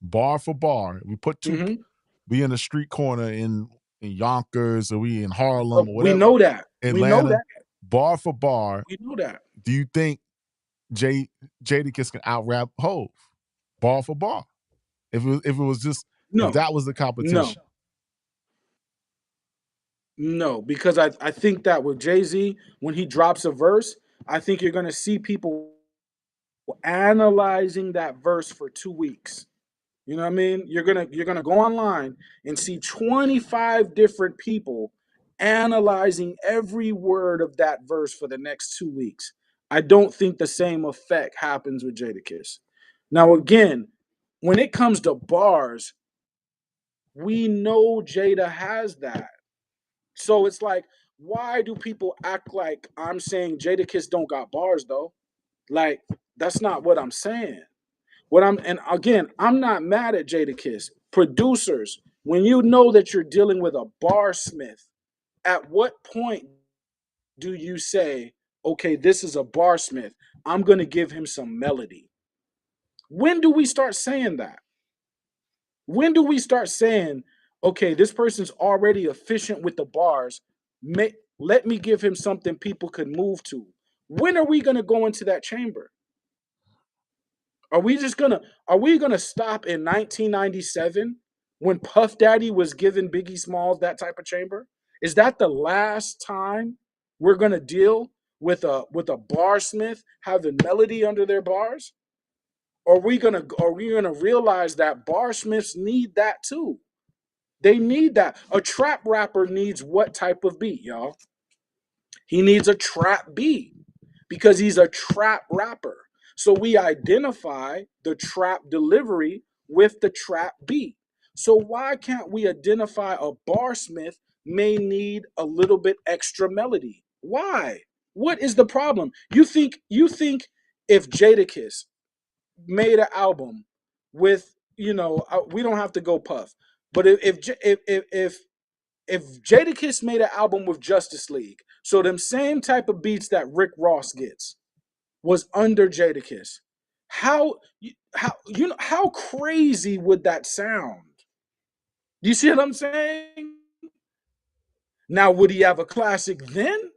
Bar for bar. Mm-hmm. We in a street corner in Yonkers or we in Harlem or We whatever. know that. We know Atlanta. that. Bar for bar. We know that. Do you think Jadakiss can out rap Hove? Bar for bar. If No. that was the No. competition. No, because I think that with Jay-Z, when he drops a verse, I think you're gonna see people analyzing that verse for 2 weeks. You know what I mean? You're gonna go online and see 25 different people analyzing every word of that verse for the next 2 weeks. I don't think the same effect happens with Jadakiss. Now, again, when it comes to bars, we know Jada has that. So it's like, why do people act like I'm saying Jadakiss don't got bars though? Like, that's not what I'm saying. And again, I'm not mad at Jadakiss. Producers, when you know that you're dealing with a barsmith, at what point do you say, okay, this is a barsmith, I'm gonna give him some melody? When do we start saying that? When do we start saying, okay, this person's already efficient with the bars, let me give him something people could move to? When are we gonna go into that chamber? Are we gonna stop in 1997 when Puff Daddy was giving Biggie Smalls that type of chamber? Is that the last time we're gonna deal with a barsmith having melody under their bars? Or are we gonna realize that barsmiths need that too? They need that. A trap rapper needs what type of beat, y'all? He needs a trap beat because he's a trap rapper. So we identify the trap delivery with the trap beat. So why can't we identify a barsmith may need a little bit extra melody? Why? What is the problem? You think if Jadakiss made an album with, we don't have to go Puff, but if Jadakiss made an album with Justice League, so them same type of beats that Rick Ross gets was under Jadakiss, how crazy would that sound? You see what I'm saying? Now, would he have a classic then?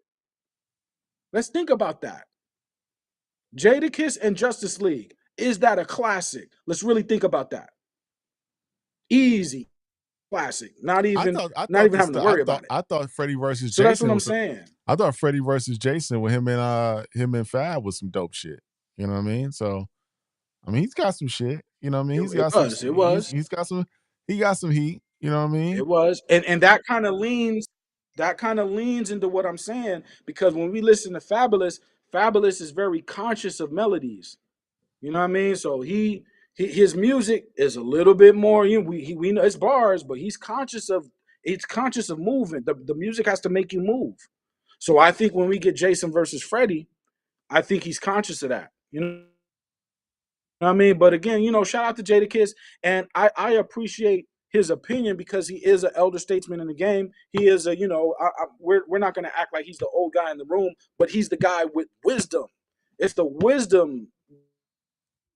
Let's think about that. Jadakiss and Justice League, is that a classic? Let's really think about that. Easy classic. Not even having to worry about it. I thought Freddie versus So that's what Jason I'm was. saying. I thought Freddie versus Jason with him and Fab was some dope shit. You know what I mean? So I mean, he's got some shit. You know what I mean? It was. It was. He's got some. He got some heat. You know what I mean? It was. And that kind of leans into what I'm saying, because when we listen to Fabulous is very conscious of melodies. You know what I mean? So his music is a little bit more, we know it's bars, but he's conscious of movement. The music has to make you move. So I think when we get Jason versus Freddie, I think he's conscious of that. You know what I mean? But again, shout out to Jadakiss, and I appreciate his opinion because he is an elder statesman in the game. He is we're not going to act like he's the old guy in the room, but he's the guy with wisdom. It's the wisdom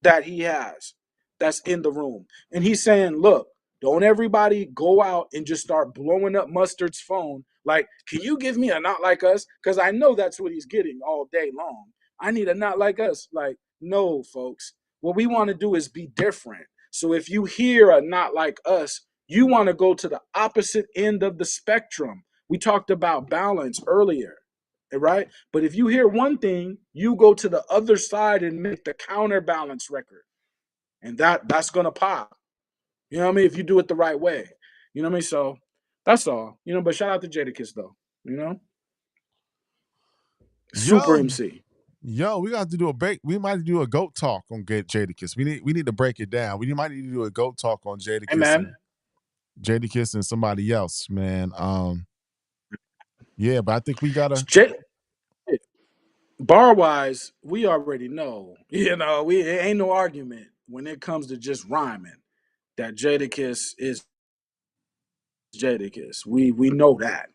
that he has that's in the room. And he's saying, look, Don't everybody go out and just start blowing up Mustard's phone. Like, can you give me a Not Like Us? Because I know that's what he's getting all day long. I need a Not Like Us. Like, no, folks. What we want to do is be different. So if you hear a Not Like Us, you want to go to the opposite end of the spectrum. We talked about balance earlier, right? But if you hear one thing, you go to the other side and make the counterbalance record. And that's gonna pop. You know what I mean? If you do it the right way. You know what I mean? So that's all. But shout out to Jadakiss though. You know? Super Yo, MC. yo, we got to do a break. We might do a goat talk on Jadakiss. We need to break it down. We might need to do a goat talk on Hey Jadakiss man. and somebody else, man. Yeah, but I think we gotta. J- Bar wise, we already know. We it ain't no argument when it comes to just rhyming that Jadakiss is Jadakiss. We know that.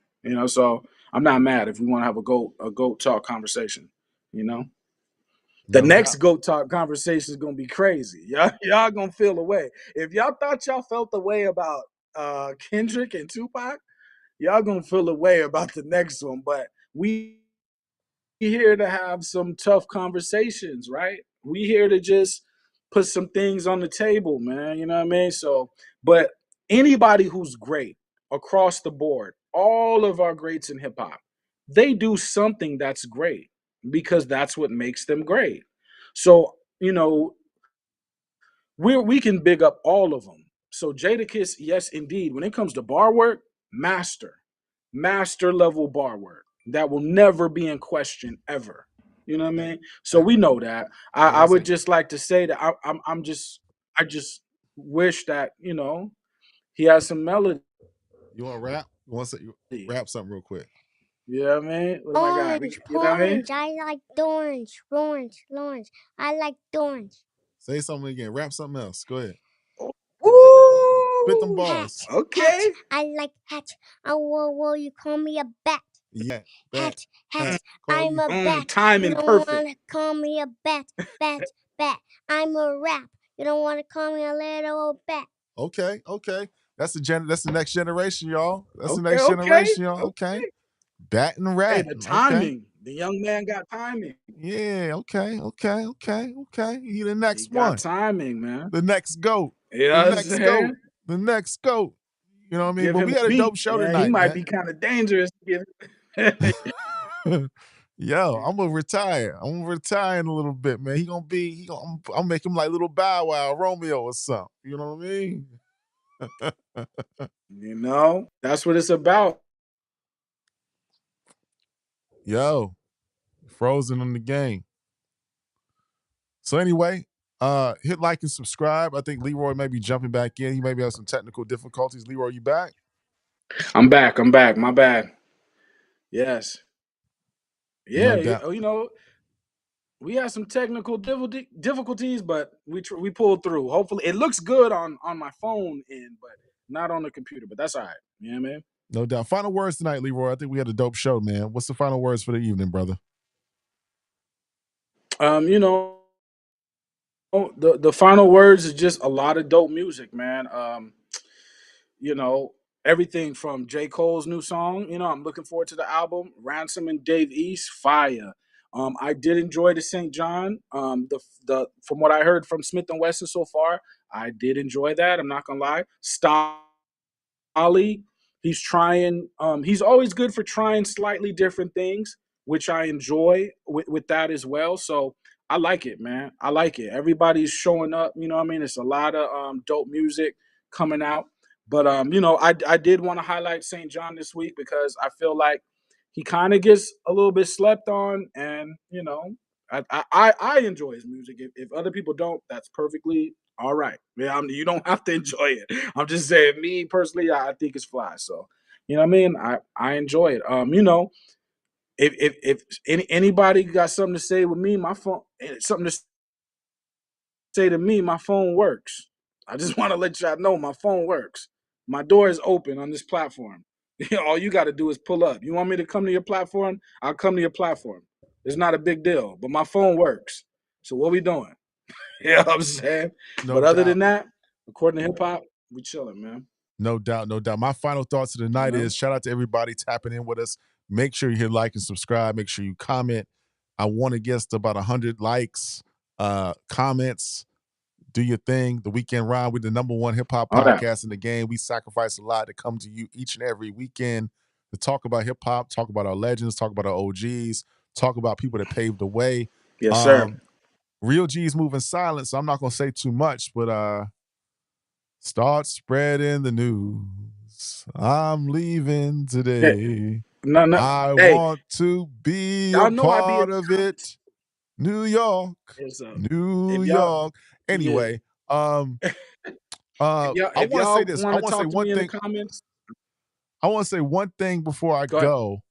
So I'm not mad if we want to have a goat talk conversation. You know? The No next doubt. GOAT Talk conversation is gonna be crazy. Y'all gonna feel the way. If y'all thought y'all felt the way about Kendrick and Tupac, y'all gonna feel the way about the next one. But we here to have some tough conversations, right? We here to just put some things on the table, man. You know what I mean? So, but anybody who's great across the board, all of our greats in hip hop, they do something that's great because that's what makes them great. So, we can big up all of them. So Jadakiss, yes, indeed. When it comes to bar work, master level bar work that will never be in question ever. You know what I mean? So we know that. I That's would it. just like to say that I just wish that he has some melody. You want to rap? You want to rap something real quick? You know what I mean? What do I got? Orange, You know what I mean? orange. I like orange, orange, orange. I like orange. Say something again. Rap something else. Go ahead. Spit them Woo! Hat, bars. hat. Okay. I like hat. Will you call me a bat? Yeah. Hat, Bat. hat. Hat. Call I'm you. a bat. You Timing don't perfect. wanna call me a bat, bat, bat. I'm a rap. You don't wanna call me a little old bat. Okay. Okay. That's the next generation, y'all. That's the Okay, next okay. generation, y'all. Okay. Okay. Bat and Hey, rat. the Okay. timing. The young man got timing. Yeah. Okay. Okay. Okay. Okay. He the He next got one. timing, man. The next goat. You know The what I'm next goat. saying? The next goat. You know what I mean? Give But him we a had a beat. dope show Yeah, he tonight, might man. be kind of dangerous. Yo, I'm gonna retire. I'm gonna retire in a little bit, man. I'll make him like little Bow Wow, Romeo or something. You know what I mean? That's what it's about. Yo, frozen on the game. So anyway, hit like and subscribe. I think Leroy may be jumping back in. He maybe has some technical difficulties. Leroy, you back? I'm back. I'm back. My bad. Yes. No Yeah. doubt. We had some technical difficulties, but we pulled through. Hopefully, it looks good on my phone end, but not on the computer. But that's all right. You know what I mean? No doubt. Final words tonight, Leroy. I think we had a dope show, man. What's the final words for the evening, brother? Um, you know, the final words is just a lot of dope music, man. You know, everything from J.Cole's new song. I'm looking forward to the album. Ransom and Dave East, fire. I did enjoy the St. John. The from what I heard from Smith and Wesson so far, I did enjoy that. I'm not gonna lie. Ali. He's trying. He's always good for trying slightly different things, which I enjoy with that as well. So I like it, man. I like it. Everybody's showing up. You know what I mean? It's a lot of dope music coming out. But I did want to highlight St. John this week because I feel like he kind of gets a little bit slept on, and I enjoy his music. If other people don't, that's perfectly all right. Yeah, you don't have to enjoy it. I'm just saying, me personally, I think it's fly. So, you know what I mean? I enjoy it. If anybody got something to say with me, my phone, something to say to me, my phone works. I just want to let y'all know my phone works. My door is open on this platform. All you got to do is pull up. You want me to come to your platform? I'll come to your platform. It's not a big deal, but my phone works. So what we doing? You know what I'm saying? No But other than doubt. that, according to hip hop, We chilling, man. No doubt, no doubt. My final thoughts of the night is shout out to everybody tapping in with us. Make sure you hit like and subscribe. Make sure you comment. I want to get to about 100 likes, comments. Do your thing. The Weekend Ride, we're the #1 hip hop All that. podcast in the game. We sacrifice a lot to come to you each and every weekend to talk about hip hop, talk about our legends, talk about our OGs, talk about people that paved the way. Yes, sir. Real G's moving silent, so I'm not gonna say too much, but start spreading the news. I'm leaving today. No, no. I Hey, want to be a y'all know I be in part the of comments. it. New York, Yes, New if y'all, York. yeah, Anyway, I if want to say y'all this. want I to want to say talk to one me in the thing. comments, I want to say one thing before I go ahead. go.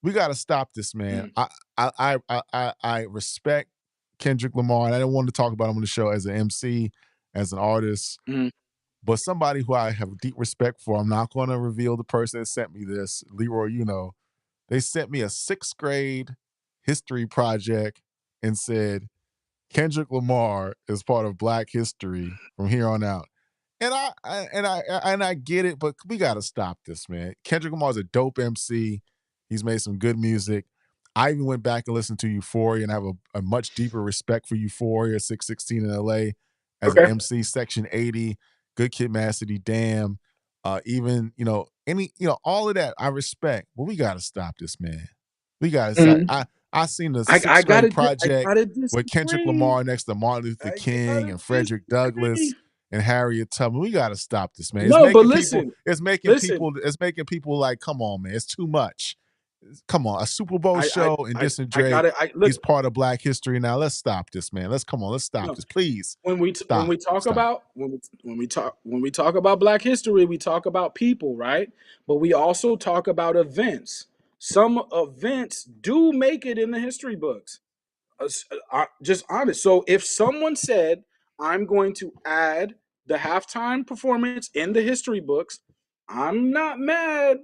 We got to stop this, man. Mm. I respect Kendrick Lamar, and I don't want to talk about him on the show as an MC, as an artist, Mm. but somebody who I have deep respect for. I'm not going to reveal the person that sent me this, Leroy. You know, they sent me a 6th grade history project and said Kendrick Lamar is part of Black history from here on out. And I get it, but we gotta stop this, man. Kendrick Lamar's a dope MC. He's made some good music. I even went back and listened to Euphoria and have a much deeper respect for Euphoria, 616 in LA as an Okay. MC, Section 80, Good Kid, Mad City, Damn. Even, all of that I respect, but we gotta stop this, man. We gotta stop. Mm. I seen the I 6th grade I project gotta with Kendrick disagree. Lamar next to Martin Luther I King gotta and Frederick Douglass disagree. and Harriet Tubman. We got to stop this, man. No, but It's making people like, come on, man. It's too much. Come on, a Super Bowl show and dissing I Drake. gotta. Look. He's part of Black history now. Let's stop this, man. Let's stop No, this, please. when we Stop. talk about when we talk about Black history, we talk about people, right? But we also talk about events. Some events do make it in the history books. Just honest. So if someone said, I'm going to add the halftime performance in the history books, I'm not mad.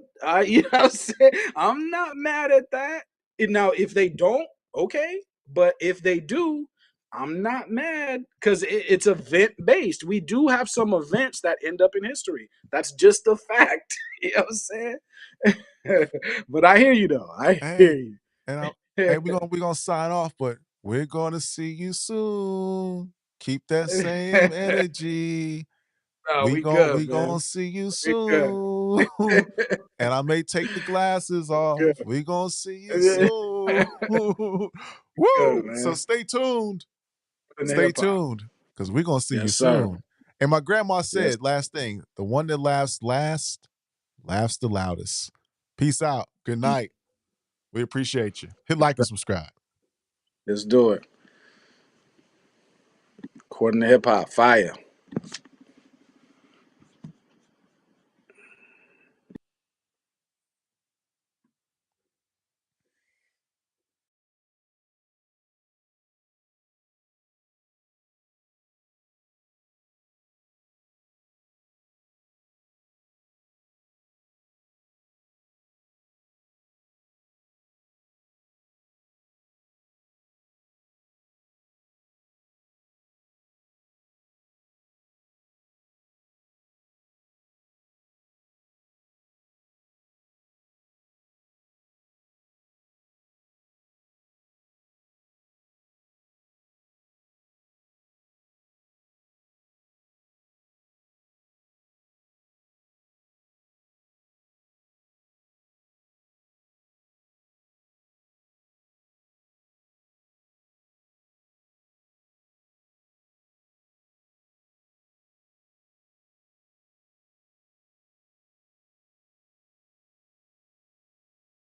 You know what I'm saying? I'm not mad at that. And now, if they don't, okay. But if they do, I'm not mad because it's event based. We do have some events that end up in history. That's just a fact. You know what I'm saying? But I hear you, though. I hear Hey, you. and we're gonna sign off, but we're gonna see you soon. Keep that same energy. No, We we gon' good, we man. gonna see you We good. soon. And I may take the glasses Good. off. We gonna see you soon. Good, Woo! So man. stay tuned. In the Stay hip hop. tuned. Because we're gonna see you Yes, sir. soon. And my grandma Yes. said, last thing, the one that laughs last, laughs the loudest. Peace out. Good night. We appreciate you. Hit like and subscribe. Let's do it. According to hip hop, fire.